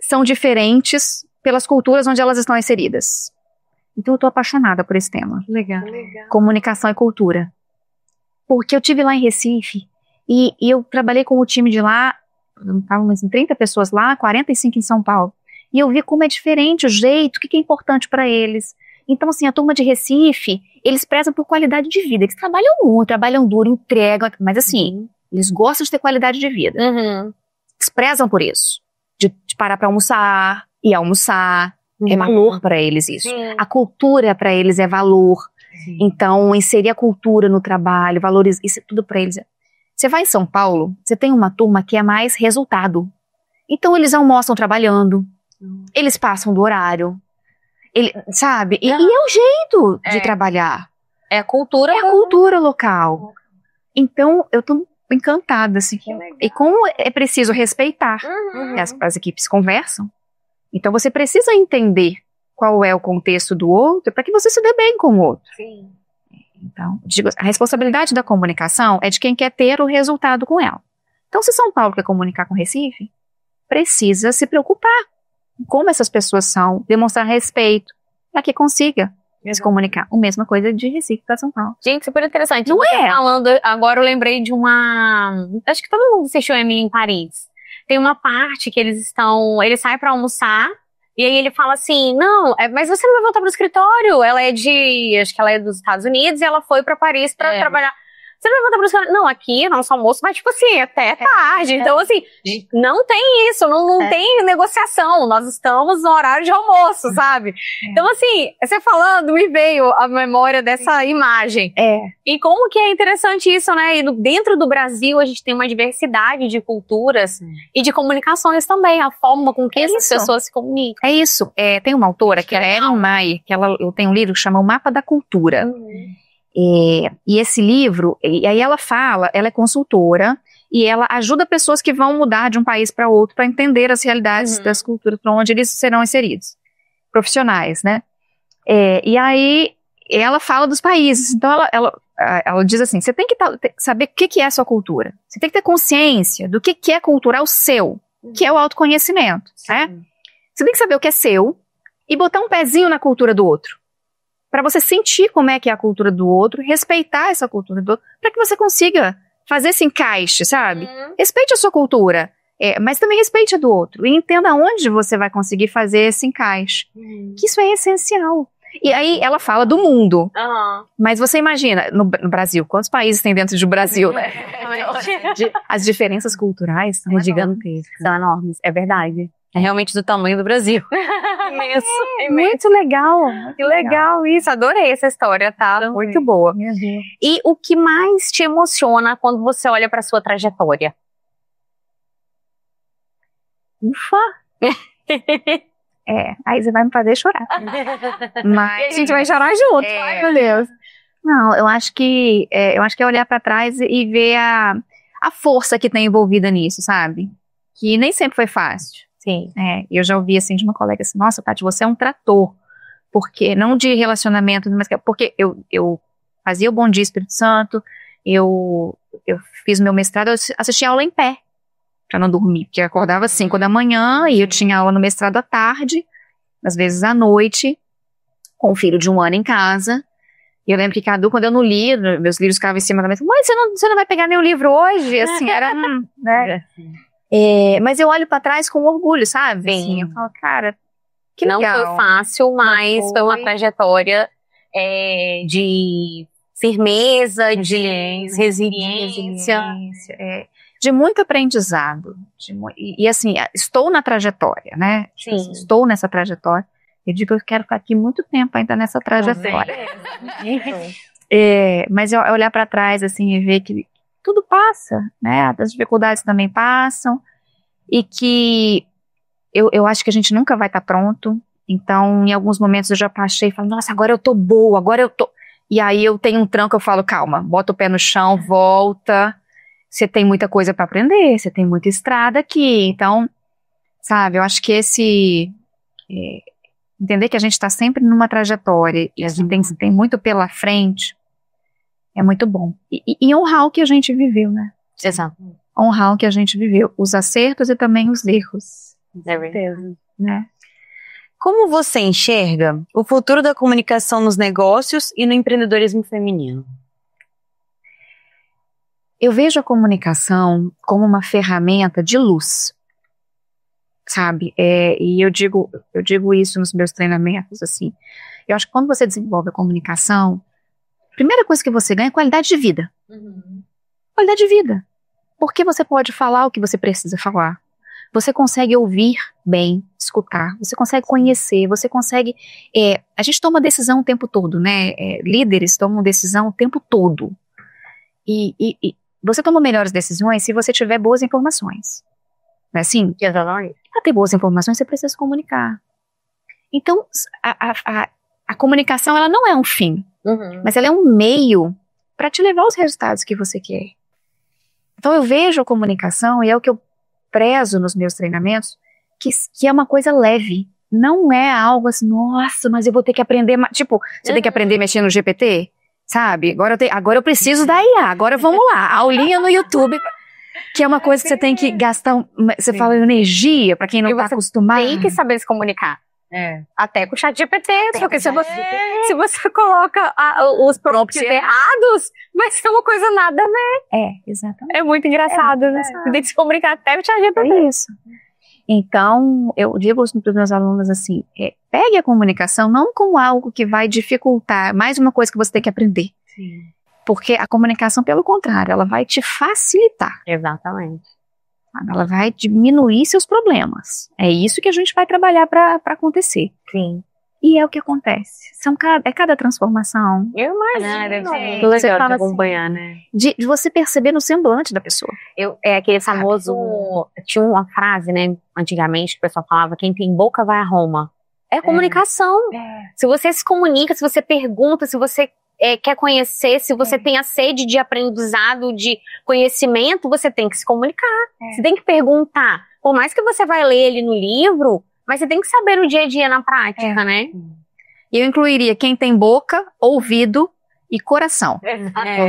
são diferentes pelas culturas onde elas estão inseridas. Então eu tô apaixonada por esse tema. Legal. Comunicação e cultura. Porque eu estive lá em Recife e eu trabalhei com o time de lá, estavam 30 pessoas lá, 45 em São Paulo. E eu vi como é diferente o jeito, o que é importante para eles. Então, assim, a turma de Recife, eles prezam por qualidade de vida. Eles trabalham muito, trabalham duro, entregam, mas assim, eles gostam de ter qualidade de vida. Eles prezam por isso. De parar para almoçar, e almoçar. É valor para eles isso. A cultura para eles é valor. Então, inserir a cultura no trabalho, valores, isso é tudo para eles. Você vai em São Paulo, você tem uma turma que é mais resultado. Então, eles almoçam trabalhando, eles passam do horário, sabe? E é o jeito de trabalhar. É a cultura. É a cultura local. Então, eu tô encantada, assim. E como é preciso respeitar, as equipes conversam, então você precisa entender qual é o contexto do outro para que você se dê bem com o outro. Sim. Então, digo, a responsabilidade da comunicação é de quem quer ter o resultado com ela. Então, se São Paulo quer comunicar com Recife, precisa se preocupar com como essas pessoas são, demonstrar respeito para que consiga se comunicar. A mesma coisa de Recife para São Paulo. Gente, super interessante. Não é? Falando, agora eu lembrei de uma... Acho que todo mundo assistiu Emily em Paris. Tem uma parte que eles saem pra almoçar, e aí ele fala assim, não, mas você não vai voltar pro escritório? Acho que ela é dos Estados Unidos, e ela foi pra Paris pra trabalhar. Você não vai voltar pro escritório? Não, aqui, nosso almoço, mas tipo assim, até tarde. Então assim, não tem isso, não tem negociação, nós estamos no horário de almoço, sabe? Então assim, você falando, me veio a memória dessa imagem. E como que é interessante isso, né? E dentro do Brasil, a gente tem uma diversidade de culturas e de comunicações também, a forma com que essas pessoas se comunicam. É isso. Tem uma autora, que é a Ellen Mai, eu tenho um livro que chama O Mapa da Cultura. E esse livro, e aí ela é consultora, e ela ajuda pessoas que vão mudar de um país para outro para entender as realidades das culturas para onde eles serão inseridos. Profissionais, né? E aí ela fala dos países. Então ela diz assim, você tem que saber o que é a sua cultura. Você tem que ter consciência do que é cultural seu, que é o autoconhecimento, né? Você tem que saber o que é seu e botar um pezinho na cultura do outro. Para você sentir como é que é a cultura do outro, respeitar essa cultura do outro, para que você consiga fazer esse encaixe, sabe? Respeite a sua cultura, mas também respeite a do outro. E entenda onde você vai conseguir fazer esse encaixe. Que isso é essencial. E aí ela fala do mundo. Mas você imagina, no Brasil, quantos países tem dentro do Brasil, né? As diferenças culturais são gigantescas. São enormes, é verdade. É realmente do tamanho do Brasil. Imenso. Muito legal. Que legal isso, adorei essa história, tá? Muito boa. E o que mais te emociona quando você olha pra sua trajetória? Ufa! Aí você vai me fazer chorar. Mas e a gente vai chorar junto. Ai, meu Deus. Não, eu acho que é olhar pra trás e ver a força que tem envolvida nisso, sabe? Que nem sempre foi fácil. Sim. Eu já ouvi assim de uma colega assim, nossa, Tati, você é um trator. Porque, não de relacionamento, mas porque eu fazia o Bom Dia Espírito Santo, eu fiz meu mestrado, eu assistia aula em pé, pra não dormir, porque eu acordava às 5 da manhã e eu tinha aula no mestrado à tarde, às vezes à noite, com um filho de 1 ano em casa, E eu lembro que Cadu, quando eu não li, meus livros ficavam em cima da mesa. Mãe, você não vai pegar nenhum livro hoje? Assim, era... né? Mas eu olho pra trás com orgulho, sabe? Assim, eu falo, cara, que legal. Não foi fácil, mas foi uma trajetória de firmeza, de resiliência. De muito aprendizado. E assim, estou na trajetória, né? Sim. Estou nessa trajetória. Eu digo que eu quero ficar aqui muito tempo ainda nessa trajetória. Mas eu olhar para trás assim e ver que tudo passa, né? As dificuldades também passam e que eu acho que a gente nunca vai estar pronto. Então, em alguns momentos eu já passei e falo, nossa, agora eu tô boa, agora eu tô... E aí eu tenho um tranco, eu falo, calma, bota o pé no chão, volta. Você tem muita coisa para aprender, você tem muita estrada aqui. Então, sabe, eu acho que entender que a gente está sempre numa trajetória e a gente tem muito pela frente é muito bom. E honrar o que a gente viveu, né? Exato. Honrar o que a gente viveu. Os acertos e também os erros. É verdade. Né? Como você enxerga o futuro da comunicação nos negócios e no empreendedorismo feminino? Eu vejo a comunicação como uma ferramenta de luz. Sabe? E eu digo isso nos meus treinamentos, assim. Eu acho que quando você desenvolve a comunicação, a primeira coisa que você ganha é qualidade de vida. Qualidade de vida. Porque você pode falar o que você precisa falar. Você consegue ouvir bem, escutar. Você consegue conhecer, você consegue... a gente toma decisão o tempo todo, né? Líderes tomam decisão o tempo todo. E você toma melhores decisões se você tiver boas informações. Não é assim? Para ter boas informações, você precisa se comunicar. Então, a comunicação, ela não é um fim, mas ela é um meio para te levar aos resultados que você quer. Então, eu vejo a comunicação, e é o que eu prezo nos meus treinamentos, que é uma coisa leve. Não é algo assim, nossa, mas eu vou ter que aprender... Tipo, você tem que aprender a mexer no GPT, sabe? Agora eu preciso da IA, agora vamos lá, aulinha no YouTube... Que é uma coisa que você tem que gastar, você fala energia, pra quem não tá acostumado. Tem que saber se comunicar. Até com o chat GPT, porque se você coloca os prompts errados, vai ser uma coisa nada a ver. Exatamente. É muito engraçado, né? Você tem que se comunicar até com o chat GPT. É isso. Então, eu digo para os meus alunos assim, pegue a comunicação não como algo que vai dificultar, mais uma coisa que você tem que aprender. Sim. Porque a comunicação, pelo contrário, ela vai te facilitar. Exatamente. Ela vai diminuir seus problemas. É isso que a gente vai trabalhar para acontecer. Sim. E é o que acontece. Cada transformação. Eu imagino. Deve ser Você legal fala de acompanhar, né? De você perceber no semblante da pessoa. Aquele famoso... Tinha uma frase, né, antigamente, que o pessoal falava, quem tem boca vai a Roma. É comunicação. Se você se comunica, se você pergunta, se você quer conhecer, se você tem a sede de aprendizado, de conhecimento, você tem que se comunicar. Você tem que perguntar. Por mais que você vai ler ele no livro, mas você tem que saber no dia a dia, na prática, né? E eu incluiria quem tem boca, ouvido e coração.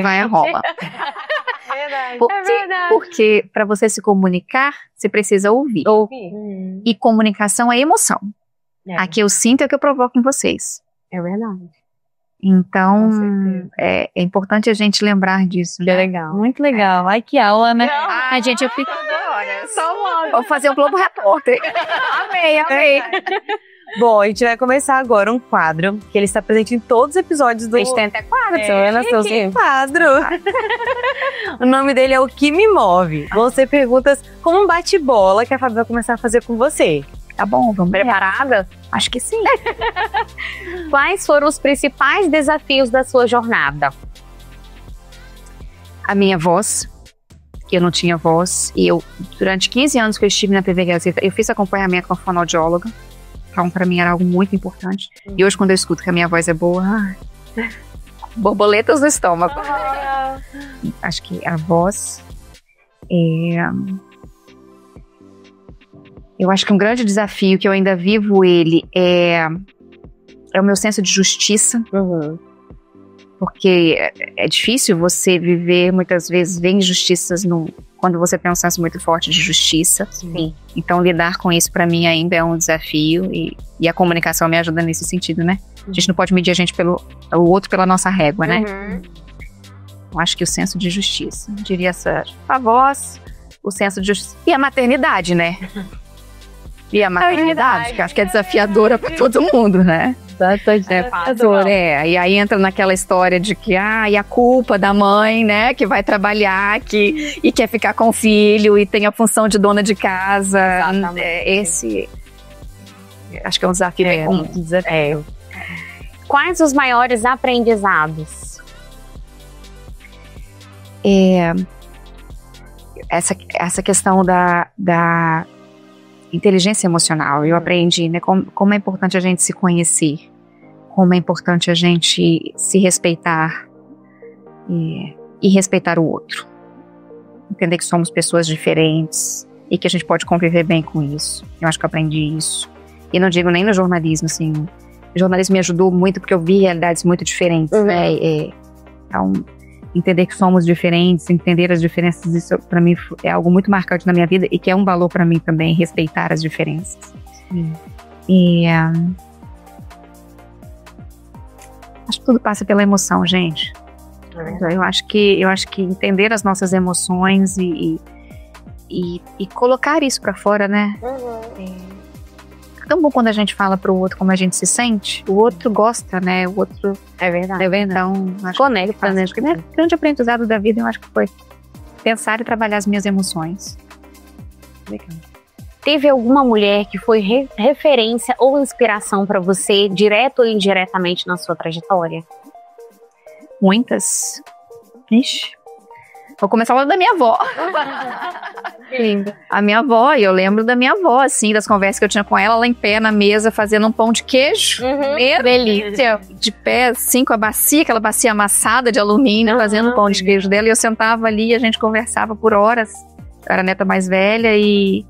Vai a Roma. Verdade. Porque para você se comunicar, você precisa ouvir. E comunicação é emoção. A que eu sinto é o que eu provoco em vocês. É verdade. Então, é importante a gente lembrar disso. Que legal. Muito legal. Ai, que aula, né? Ai, gente, eu fico... Vou fazer o Globo Repórter. Amei. Bom, a gente vai começar agora um quadro que ele está presente em todos os episódios do... A gente tem até quadro. Que quadro. O nome dele é O Que Me Move. Vão ser perguntas como um bate-bola que a Fabi vai começar a fazer com você. Tá bom, vamos Preparada? Acho que sim. Quais foram os principais desafios da sua jornada? A minha voz. Eu não tinha voz. E durante 15 anos que eu estive na TV Gazeta, eu fiz acompanhamento com a fonoaudióloga. Então, pra mim era algo muito importante. E hoje, quando eu escuto que a minha voz é boa, borboletas no estômago. Acho que a voz eu acho que um grande desafio que eu ainda vivo é o meu senso de justiça. Porque é difícil você viver, muitas vezes, ver injustiças quando você tem um senso muito forte de justiça. Sim. Então, lidar com isso, pra mim, ainda é um desafio. E a comunicação me ajuda nesse sentido, né? A gente não pode medir a gente o outro pela nossa régua, né? Eu acho que o senso de justiça, diria a voz, o senso de justiça. E a maternidade, né? E a maternidade, que eu acho que é desafiadora pra todo mundo, né? E aí entra naquela história de que e a culpa da mãe, né, que vai trabalhar e quer ficar com o filho e tem a função de dona de casa. Esse acho que é um desafio. Quais os maiores aprendizados? Essa questão da inteligência emocional. Eu aprendi, né, como é importante a gente se conhecer, como é importante a gente se respeitar e respeitar o outro. Entender que somos pessoas diferentes e que a gente pode conviver bem com isso. Eu acho que eu aprendi isso. E não digo nem no jornalismo, assim. O jornalismo me ajudou muito porque eu vi realidades muito diferentes, né? Então, entender que somos diferentes, entender as diferenças, isso pra mim é algo muito marcante na minha vida e que é um valor pra mim também, respeitar as diferenças. E acho que tudo passa pela emoção, gente. Eu acho que entender as nossas emoções e colocar isso pra fora, né? É tão bom quando a gente fala pro outro como a gente se sente. O outro gosta, né? O outro... É verdade. Então, acho Conecta, né? que o grande aprendizado da vida, eu acho que foi pensar e trabalhar as minhas emoções. Legal. Teve alguma mulher que foi referência ou inspiração pra você, direto ou indiretamente, na sua trajetória? Muitas. Ixi. Vou começar falando da minha avó. Linda. A minha avó, e eu lembro da minha avó, assim, das conversas que eu tinha com ela, lá em pé na mesa, fazendo um pão de queijo. Meu delícia. De pé, assim, com a bacia, aquela bacia amassada de alumínio, fazendo um pão de queijo dela. E eu sentava ali e a gente conversava por horas. Eu era a neta mais velha e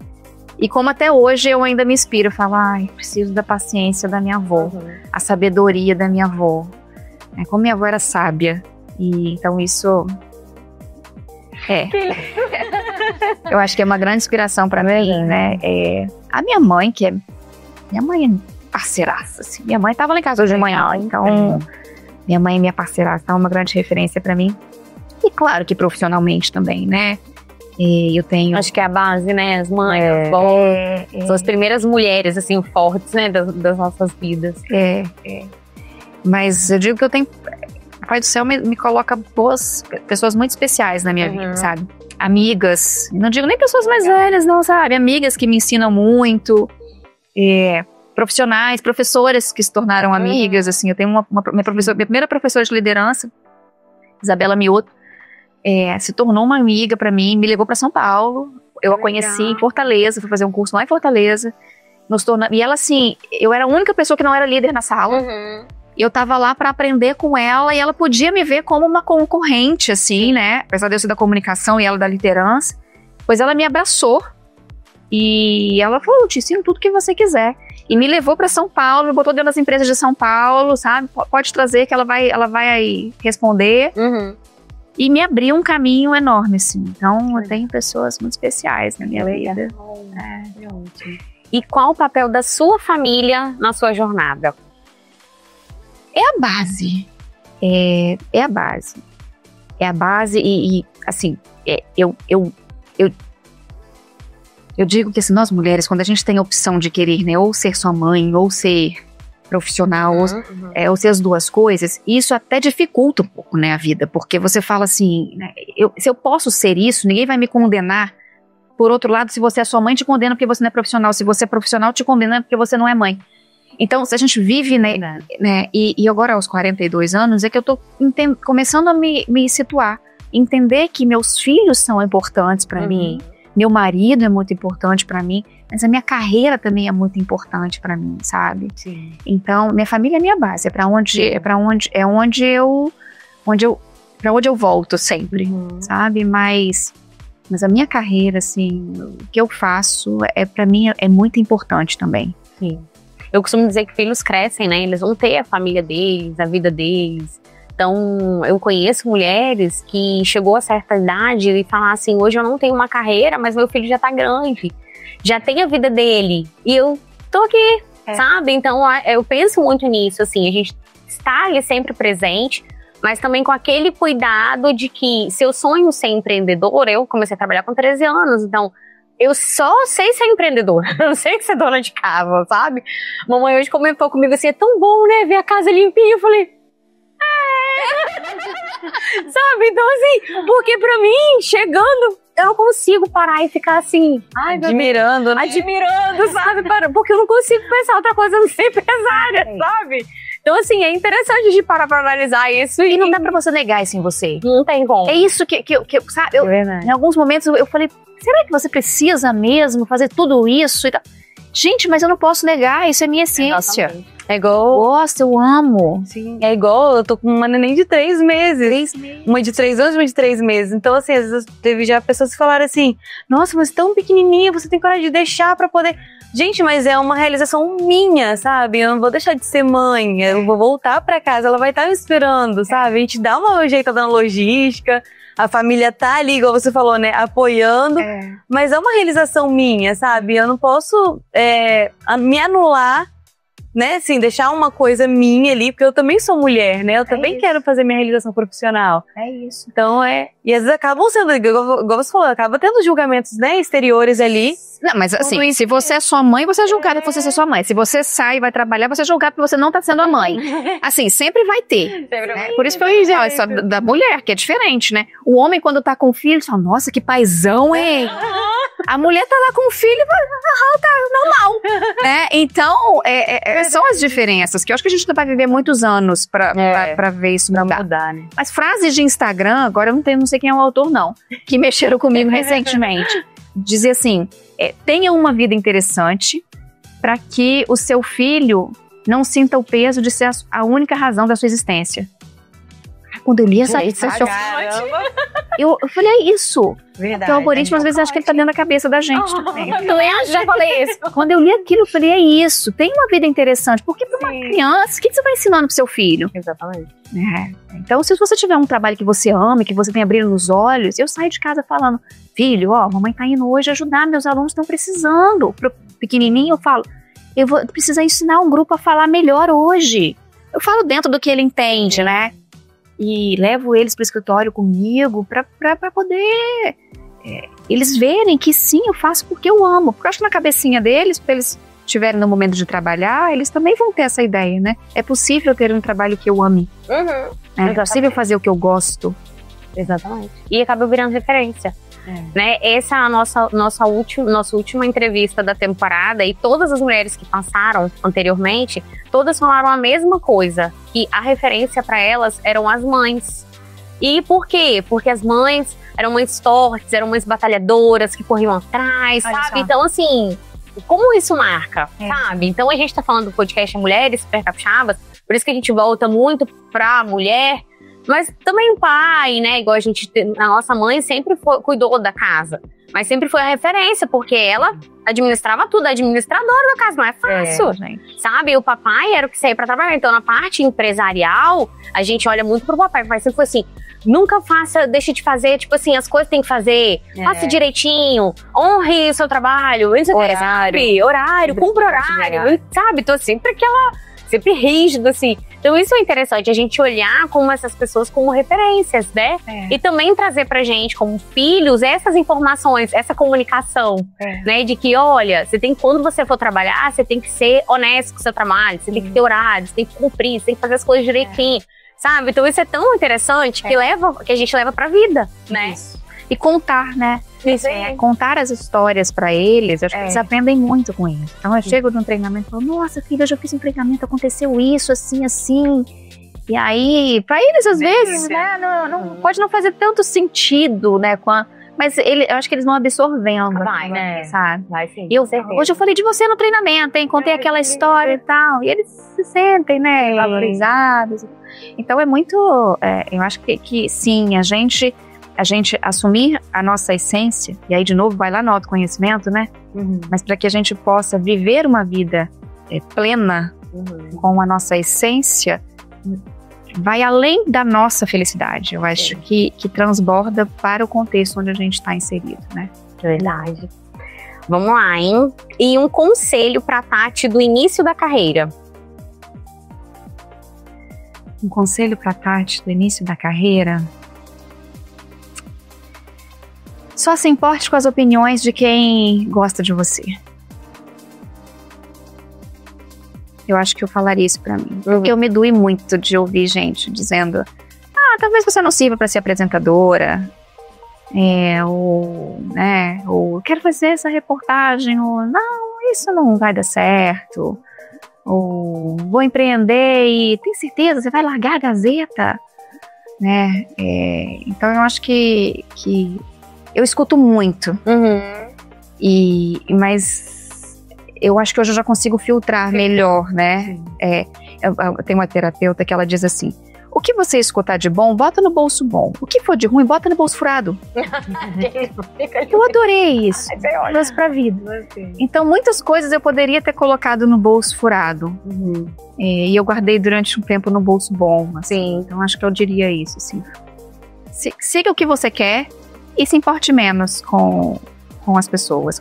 como até hoje eu ainda me inspiro. Eu falo, preciso da paciência da minha avó, a sabedoria da minha avó. Como minha avó era sábia. E então isso... eu acho que é uma grande inspiração pra mim, né? A minha mãe, minha mãe é parceiraça, assim. Minha mãe tava lá em casa hoje de manhã, então minha mãe é minha parceiraça, então é uma grande referência pra mim. E claro que profissionalmente também, né? Eu tenho... Acho que é a base, né? As mães, as vós, são as primeiras mulheres, assim, fortes, né? Das nossas vidas. Mas eu digo que eu tenho... O Pai do Céu me coloca boas pessoas muito especiais na minha vida, sabe? Amigas, não digo nem pessoas mais velhas, não, sabe? Amigas que me ensinam muito, profissionais, professoras que se tornaram amigas, assim. Eu tenho minha primeira professora de liderança, Isabela Mioto, se tornou uma amiga pra mim, me levou pra São Paulo, eu a conheci em Fortaleza, fui fazer um curso lá em Fortaleza, e ela, assim, eu era a única pessoa que não era líder na sala. Eu tava lá pra aprender com ela e ela podia me ver como uma concorrente, assim, né? Apesar de eu ser da comunicação e ela da liderança. Pois ela me abraçou e ela falou, eu te ensino tudo que você quiser. E me levou pra São Paulo, me botou dentro das empresas de São Paulo, sabe? Pode trazer que ela vai responder. E me abriu um caminho enorme, assim. Então, eu tenho pessoas muito especiais na minha vida. E qual o papel da sua família na sua jornada? É a base. É a base. É a base e assim, eu digo que assim, nós mulheres, quando a gente tem a opção de querer, né, ou ser sua mãe, ou ser profissional, ou ser as duas coisas, isso até dificulta um pouco, né, a vida, porque você fala assim, né, se eu posso ser isso, ninguém vai me condenar. Por outro lado, se você é sua mãe, te condena porque você não é profissional. Se você é profissional, te condena porque você não é mãe. Então, se a gente vive, né, e agora aos 42 anos, é que eu tô começando a me situar, entender que meus filhos são importantes pra mim, meu marido é muito importante pra mim, mas a minha carreira também é muito importante pra mim, sabe? Sim. Então, minha família é minha base, pra onde eu volto sempre, sabe? Mas a minha carreira, assim, o que eu faço, pra mim, é muito importante também. Sim. Eu costumo dizer que filhos crescem, né? Eles vão ter a família deles, a vida deles, Então, eu conheço mulheres que chegou a certa idade e falam assim, hoje eu não tenho uma carreira, mas meu filho já tá grande, já tem a vida dele, e eu tô aqui, sabe? Então, eu penso muito nisso, assim, a gente está ali sempre presente, mas também com aquele cuidado de que, se eu sonho ser empreendedora, eu comecei a trabalhar com 13 anos, então, eu só sei ser empreendedora, eu não sei ser dona de casa, sabe? Mamãe hoje comentou comigo assim, é tão bom, né, ver a casa limpinha, eu falei... Sabe, então assim, porque pra mim, chegando, eu não consigo parar e ficar assim, admirando, né? Admirando, sabe, porque eu não consigo pensar outra coisa, eu não sei empresária, sabe? Então assim, é interessante de parar pra analisar isso. E não dá pra você negar isso em você. Não tem como. É isso que sabe, em alguns momentos eu falei, será que você precisa mesmo fazer tudo isso? Gente, mas eu não posso negar, isso é minha essência. Exatamente. É igual... Eu gosto, eu amo. Sim. É igual, eu tô com uma neném de 3 meses. Uma de 3 anos e uma de 3 meses. Então, assim, às vezes teve já pessoas que falaram assim, nossa, mas tão pequenininha, você tem coragem de deixar pra poder... Gente, mas é uma realização minha, sabe? Eu não vou deixar de ser mãe, eu vou voltar pra casa, ela vai estar me esperando, sabe? A gente dá um jeito dando logística, a família tá ali, igual você falou, né? Apoiando, mas é uma realização minha, sabe? Eu não posso me anular, né, assim, deixar uma coisa minha ali, porque eu também sou mulher, né, eu também quero fazer minha realização profissional. É isso. Então, e às vezes acabam sendo, igual você falou, acaba tendo julgamentos, né, exteriores ali. Não, mas assim, se você é sua mãe, você é julgada por você ser sua mãe. Se você sai e vai trabalhar, você é julgado porque você não tá sendo a mãe. Assim, sempre vai ter. Né? Por isso que eu ia dizer, essa da mulher, que é diferente, né? O homem, quando tá com o filho, fala, nossa, que paizão, hein? A mulher tá lá com o filho, tá normal. Né? Então, são as diferenças, que eu acho que a gente vai viver muitos anos pra ver isso mudar. Né? Mas frases de Instagram, agora eu não sei quem é o autor, não, que mexeram comigo recentemente. Dizia assim, tenha uma vida interessante para que o seu filho não sinta o peso de ser a única razão da sua existência. Quando eu li essa eu falei, é isso. Verdade. Porque o algoritmo, às vezes, acha que ele tá dentro da cabeça da gente também. Já falei isso. Quando eu li aquilo, eu falei, é isso. Tem uma vida interessante. Porque pra uma criança, o que você vai ensinando pro seu filho? Exatamente. Então, se você tiver um trabalho que você ama, que você tenha brilho nos olhos, eu saio de casa falando, filho, mamãe tá indo hoje ajudar, meus alunos estão precisando. Pro pequenininho, eu falo, eu vou precisar ensinar um grupo a falar melhor hoje. Eu falo dentro do que ele entende, né? E levo eles pro escritório comigo pra poder eles verem que sim, eu faço porque eu amo. Porque eu acho que na cabecinha deles, pra eles estiverem no momento de trabalhar, eles também vão ter essa ideia, né? É possível ter um trabalho que eu ame. É possível fazer o que eu gosto. Exatamente. E acaba virando referência. Né? Essa é a nossa última entrevista da temporada, e todas as mulheres que passaram anteriormente, todas falaram a mesma coisa, que a referência para elas eram as mães. E por quê? Porque as mães eram mães fortes, eram mães batalhadoras, que corriam atrás, sabe? Então, assim, como isso marca, sabe? Então, a gente tá falando do podcast Mulheres Super Capixabas, por isso que a gente volta muito pra mulher, mas também o pai, né? Igual a nossa mãe sempre cuidou da casa, mas sempre foi a referência, porque ela administrava tudo, a administradora da casa, não é fácil, sabe? O papai era o que saía pra trabalhar, então na parte empresarial, a gente olha muito pro papai, o papai sempre foi assim, nunca deixe de fazer, tipo assim, as coisas tem que fazer, faça direitinho, honre o seu trabalho, horário, cumpra horário, sabe? Então sempre sempre rígido, assim. Então isso é interessante, a gente olhar como essas pessoas como referências, né? E também trazer pra gente, como filhos, essas informações, essa comunicação, né? De que, olha, quando você for trabalhar, você tem que ser honesto com o seu trabalho, você tem que ter horário, você tem que cumprir, você tem que fazer as coisas direitinho, sabe? Então isso é tão interessante que a gente leva pra vida, né? Isso. E contar, né? Isso contar as histórias pra eles, eu acho que eles aprendem muito com isso. Então eu chego num treinamento e falo, nossa filha, eu já fiz um treinamento, aconteceu isso, assim, assim. E aí, pra eles às vezes, né, não pode não fazer tanto sentido, né, mas eu acho que eles vão absorvendo, sabe? Vai sim. E hoje eu falei de você no treinamento, hein, contei aquela história e tal, e eles se sentem, né, valorizados. Então é muito, eu acho que sim, a gente assumir a nossa essência, e aí de novo vai lá no autoconhecimento, né? Mas para que a gente possa viver uma vida plena com a nossa essência, vai além da nossa felicidade. Eu acho que transborda para o contexto onde a gente está inserido, né? Verdade. Vamos lá, hein? E um conselho para a Tati do início da carreira. Um conselho para a Tati do início da carreira? Só se importe com as opiniões de quem gosta de você. Eu acho que eu falaria isso pra mim. Eu me doei muito de ouvir gente dizendo: talvez você não sirva pra ser apresentadora. Ou quero fazer essa reportagem. Ou não, isso não vai dar certo. Ou vou empreender e tem certeza, você vai largar a Gazeta? Né? Então eu acho que eu escuto muito. Mas eu acho que hoje eu já consigo filtrar melhor, né? Eu tenho uma terapeuta que ela diz assim: o que você escutar de bom, bota no bolso bom. O que for de ruim, bota no bolso furado. Eu adorei isso. Trouxe pra vida. Então, muitas coisas eu poderia ter colocado no bolso furado. E eu guardei durante um tempo no bolso bom. Assim. Então, acho que eu diria isso. Assim. Siga o que você quer e se importe menos com as pessoas.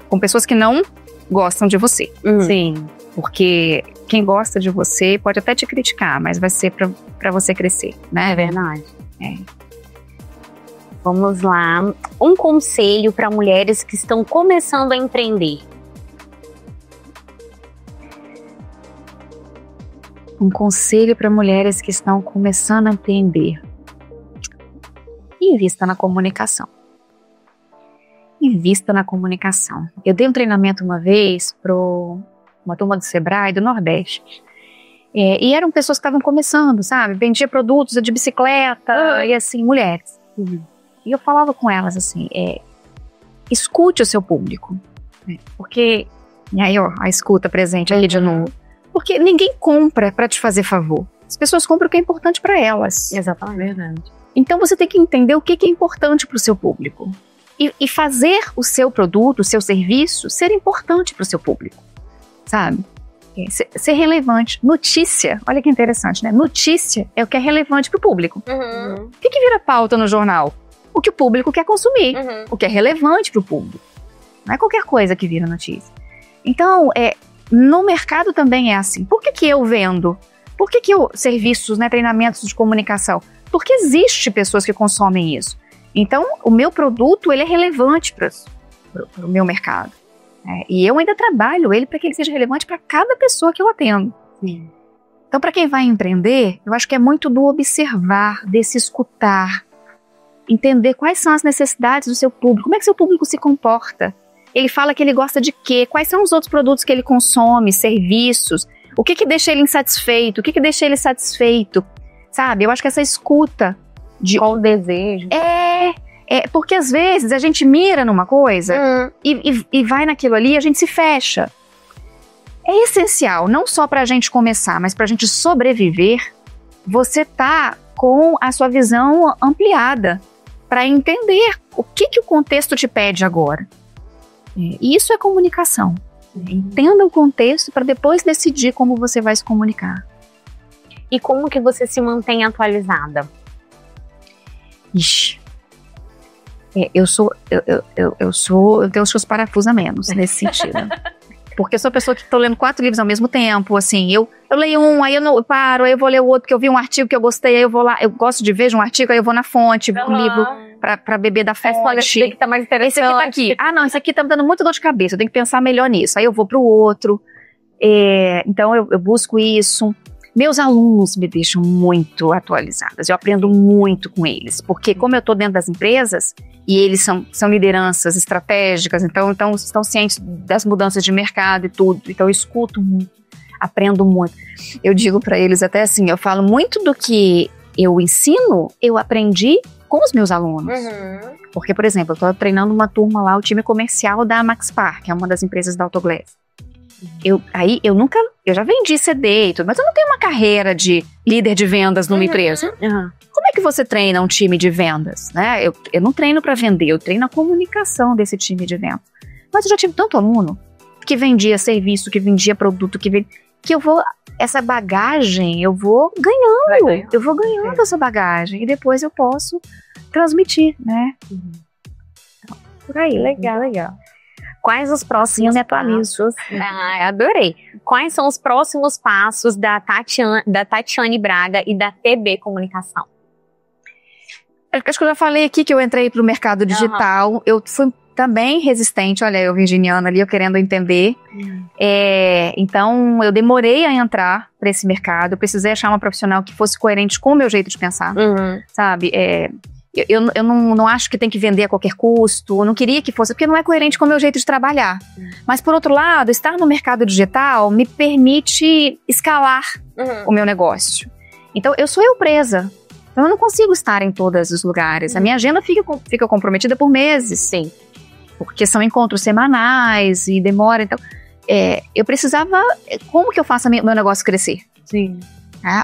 Com pessoas que não gostam de você. Sim. Porque quem gosta de você pode até te criticar, mas vai ser pra você crescer, né? É verdade. Vamos lá. Um conselho para mulheres que estão começando a empreender. Um conselho para mulheres que estão começando a empreender. Invista na comunicação. Invista na comunicação. Eu dei um treinamento uma vez para uma turma do Sebrae do Nordeste. E eram pessoas que estavam começando, sabe? Vendia produtos de bicicleta e assim, mulheres. E eu falava com elas assim, escute o seu público. Porque, e aí ó, a escuta presente aqui de novo. Porque ninguém compra para te fazer favor. As pessoas compram o que é importante para elas. Exatamente. Verdade. Então você tem que entender o que é importante para o seu público. E fazer o seu produto, o seu serviço, ser importante para o seu público, sabe? Ser relevante. Notícia, olha que interessante, né? Notícia é o que é relevante para o público. O que vira pauta no jornal? O que o público quer consumir, o que é relevante para o público. Não é qualquer coisa que vira notícia. Então, no mercado também é assim. Por que eu vendo? Por que serviços, né, treinamentos de comunicação? Porque existe pessoas que consomem isso. Então, o meu produto, ele é relevante para o meu mercado. E eu ainda trabalho ele para que ele seja relevante para cada pessoa que eu atendo. Sim. Então, para quem vai empreender, eu acho que é muito do observar, desse escutar, entender quais são as necessidades do seu público, como é que seu público se comporta. Ele fala que ele gosta de quê? Quais são os outros produtos que ele consome, serviços? O que deixa ele insatisfeito? O que deixa ele satisfeito? Sabe? Eu acho que essa escuta qual o desejo? Porque às vezes a gente mira numa coisa e vai naquilo ali e a gente se fecha. É essencial, não só pra gente começar, mas pra gente sobreviver, você tá com a sua visão ampliada para entender o que o contexto te pede agora. E isso é comunicação. Entenda o contexto para depois decidir como você vai se comunicar. E como que você se mantém atualizada? Ixi. Eu tenho os seus parafusos a menos nesse sentido. Porque eu sou a pessoa que tô lendo 4 livros ao mesmo tempo, assim, eu leio um, aí eu paro, aí eu vou ler o outro, porque eu vi um artigo que eu gostei, aí eu vou lá, eu gosto de ver um artigo, aí eu vou na fonte, um livro pra beber da fonte. Olha, esse aqui tá mais interessante. Esse aqui tá aqui. Não, esse aqui tá me dando muita dor de cabeça, eu tenho que pensar melhor nisso. Aí eu vou pro outro. Então eu busco isso. Meus alunos me deixam muito atualizadas, eu aprendo muito com eles, porque como eu estou dentro das empresas, e eles são lideranças estratégicas, então estão cientes das mudanças de mercado e tudo, então eu escuto muito, aprendo muito. Eu digo para eles até assim, eu falo muito do que eu ensino, eu aprendi com os meus alunos. Porque, por exemplo, eu estou treinando uma turma lá, o time comercial da Maxpar, que é uma das empresas da Autoglass. Eu já vendi CD e tudo, mas eu não tenho uma carreira de líder de vendas numa empresa. Como é que você treina um time de vendas, né? Eu não treino para vender, eu treino a comunicação desse time de vendas. Mas eu já tive tanto aluno que vendia serviço, que vendia produto, que eu vou, essa bagagem, eu vou ganhando. Eu vou ganhando essa bagagem. E depois eu posso transmitir, né? Então, por aí. Legal. Quais os próximos passos? Adorei. Quais são os próximos passos da Tatiane Braga e da TB Comunicação? Acho que eu já falei aqui que eu entrei pro mercado digital. Eu fui também resistente, olha, eu virginiana ali, eu querendo entender. Então, eu demorei a entrar para esse mercado. Eu precisei achar uma profissional que fosse coerente com o meu jeito de pensar, sabe? Eu não acho que tem que vender a qualquer custo. Eu não queria que fosse, porque não é coerente com o meu jeito de trabalhar. Mas, por outro lado, estar no mercado digital me permite escalar o meu negócio. Então, eu sou eu presa. Então, eu não consigo estar em todos os lugares. A minha agenda fica comprometida por meses. Sim. Porque são encontros semanais e demora. Então, eu precisava... Como que eu faço meu negócio crescer? Sim.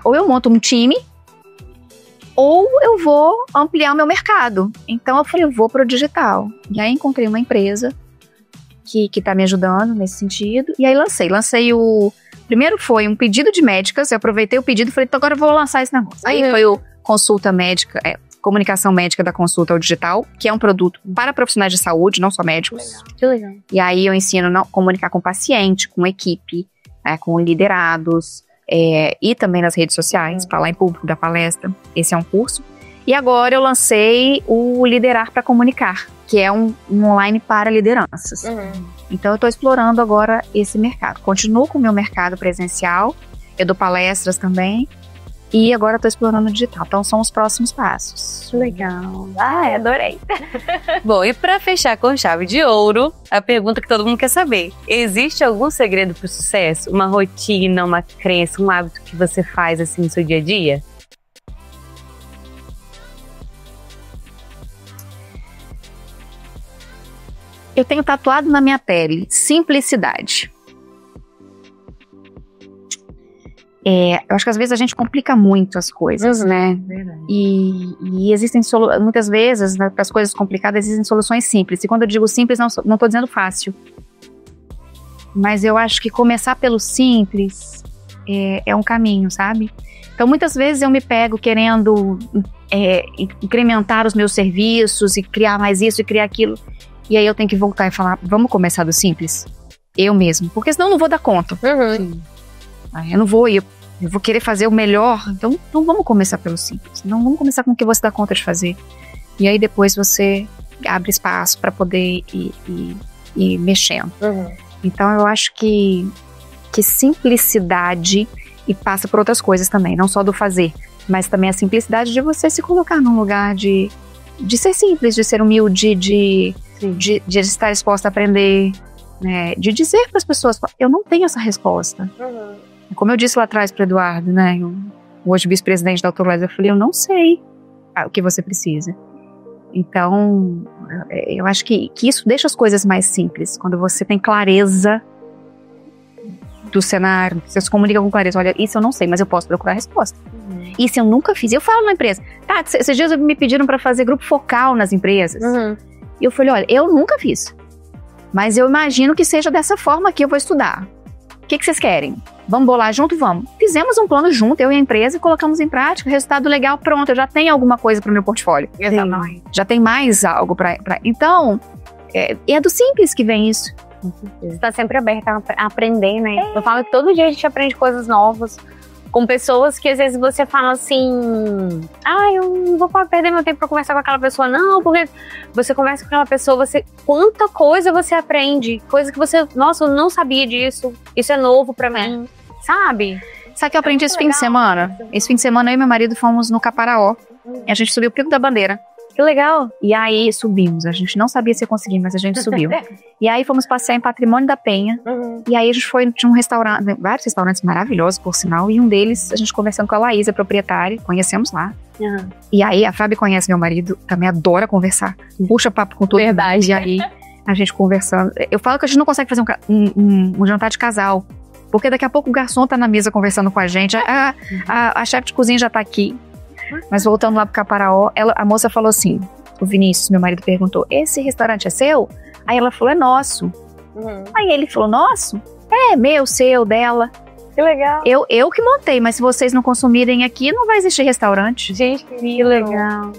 Ou eu monto um time, ou eu vou ampliar o meu mercado. Então, eu falei, eu vou pro digital. E aí, encontrei uma empresa que tá me ajudando nesse sentido. E aí, lancei o... Primeiro foi um pedido de médicas. Eu aproveitei o pedido e falei, então agora eu vou lançar esse negócio. Aí foi o Consulta Médica, Comunicação Médica da Consulta ao Digital, que é um produto para profissionais de saúde, não só médicos. Que legal. E aí eu ensino a comunicar com o paciente, com equipe, com liderados, e também nas redes sociais, falar em público, dar palestra. Esse é um curso. E agora eu lancei o Liderar para Comunicar, que é um online para lideranças. Então eu estou explorando agora esse mercado. Continuo com o meu mercado presencial, eu dou palestras também, e agora estou explorando o digital. Então são os próximos passos. Legal. Adorei. Bom, e para fechar com chave de ouro, a pergunta que todo mundo quer saber. Existe algum segredo para o sucesso? Uma rotina, uma crença, um hábito que você faz assim no seu dia a dia? Eu tenho tatuado na minha pele simplicidade. Eu acho que às vezes a gente complica muito as coisas, né? Verdade. E existem muitas vezes, né, para as coisas complicadas, existem soluções simples. E quando eu digo simples, não estou dizendo fácil. Mas eu acho que começar pelo simples é um caminho, sabe? Então muitas vezes eu me pego querendo incrementar os meus serviços e criar mais isso e criar aquilo. E aí eu tenho que voltar e falar, vamos começar do simples? Eu mesmo. Porque senão eu não vou dar conta. Sim. Eu não vou ir. Eu vou querer fazer o melhor, então vamos começar pelo simples. Não vamos começar com o que você dá conta de fazer. E aí depois você abre espaço para poder ir mexendo. Então eu acho que simplicidade, e passa por outras coisas também, não só do fazer, mas também a simplicidade de você se colocar num lugar de ser simples, de ser humilde, de estar disposta a aprender, né? De dizer para as pessoas, eu não tenho essa resposta. Como eu disse lá atrás para o Eduardo, né, hoje vice-presidente da Autolese, eu falei, eu não sei o que você precisa. Então, eu acho que isso deixa as coisas mais simples, quando você tem clareza do cenário, você se comunica com clareza, olha, isso eu não sei, mas eu posso procurar a resposta. Isso eu nunca fiz. Eu falo na empresa, esses dias me pediram para fazer grupo focal nas empresas. E eu falei, olha, eu nunca fiz, mas eu imagino que seja dessa forma que eu vou estudar. O que vocês querem? Vamos bolar junto? Vamos. Fizemos um plano junto, eu e a empresa, e colocamos em prática, resultado legal, pronto, eu já tenho alguma coisa para o meu portfólio. Já tem mais algo para... Então, é do simples que vem isso. Você está sempre aberta a aprender, né? Eu falo que todo dia a gente aprende coisas novas, com pessoas que às vezes você fala assim, eu não vou perder meu tempo pra conversar com aquela pessoa, não, porque você conversa com aquela pessoa, quanta coisa você aprende, coisa que você, nossa, eu não sabia disso, isso é novo pra mim, sabe? Sabe que eu aprendi esse fim de semana? Esse fim de semana eu e meu marido fomos no Caparaó, e a gente subiu o Pico da Bandeira. Que legal. E aí subimos, a gente não sabia se ia conseguir, mas a gente subiu. E aí fomos passear em Patrimônio da Penha. E aí a gente foi de um restaurante, vários restaurantes maravilhosos, por sinal. E um deles, a gente conversando com a Laís, a proprietária, conhecemos lá. E aí a Fábio conhece meu marido, também adora conversar. Puxa papo com todo mundo. E aí a gente conversando. Eu falo que a gente não consegue fazer um jantar de casal, porque daqui a pouco o garçom tá na mesa conversando com a gente. A chefe de cozinha já tá aqui. Mas voltando lá pro Caparaó, a moça falou assim, o Vinícius, meu marido, perguntou, esse restaurante é seu? Aí ela falou, é nosso. Aí ele falou, nosso? É, meu, seu, dela. Que legal. Eu que montei, mas se vocês não consumirem aqui, não vai existir restaurante. Gente, que legal.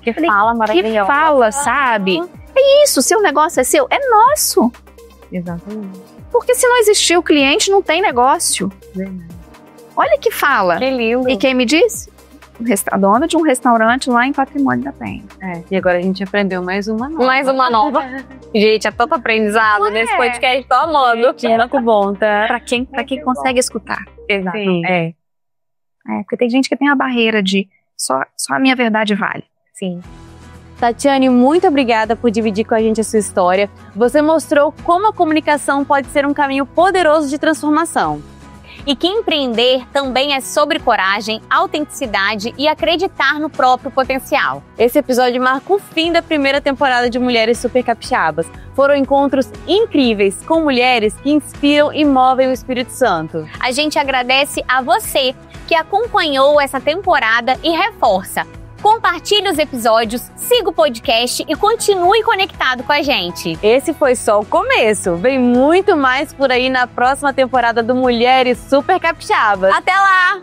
Que fala maravilhosa. Que fala, sabe? É isso, seu negócio é seu, é nosso. Exatamente. Porque se não existir o cliente, não tem negócio. Olha que fala. Que lindo. E quem me disse? A dona de um restaurante lá em Patrimônio da Penha. E agora a gente aprendeu mais uma nova. Mais uma nova. Gente, é tanto aprendizado nesse podcast, tô amando. Que bom, tá? Pra quem consegue escutar. Exato. Porque tem gente que tem a barreira de só a minha verdade vale. Sim. Tatiane, muito obrigada por dividir com a gente a sua história. Você mostrou como a comunicação pode ser um caminho poderoso de transformação. E que empreender também é sobre coragem, autenticidade e acreditar no próprio potencial. Esse episódio marca o fim da primeira temporada de Mulheres Super Capixabas. Foram encontros incríveis com mulheres que inspiram e movem o Espírito Santo. A gente agradece a você que acompanhou essa temporada e reforça. Compartilhe os episódios, siga o podcast e continue conectado com a gente. Esse foi só o começo. Vem muito mais por aí na próxima temporada do Mulheres Super Capixabas. Até lá!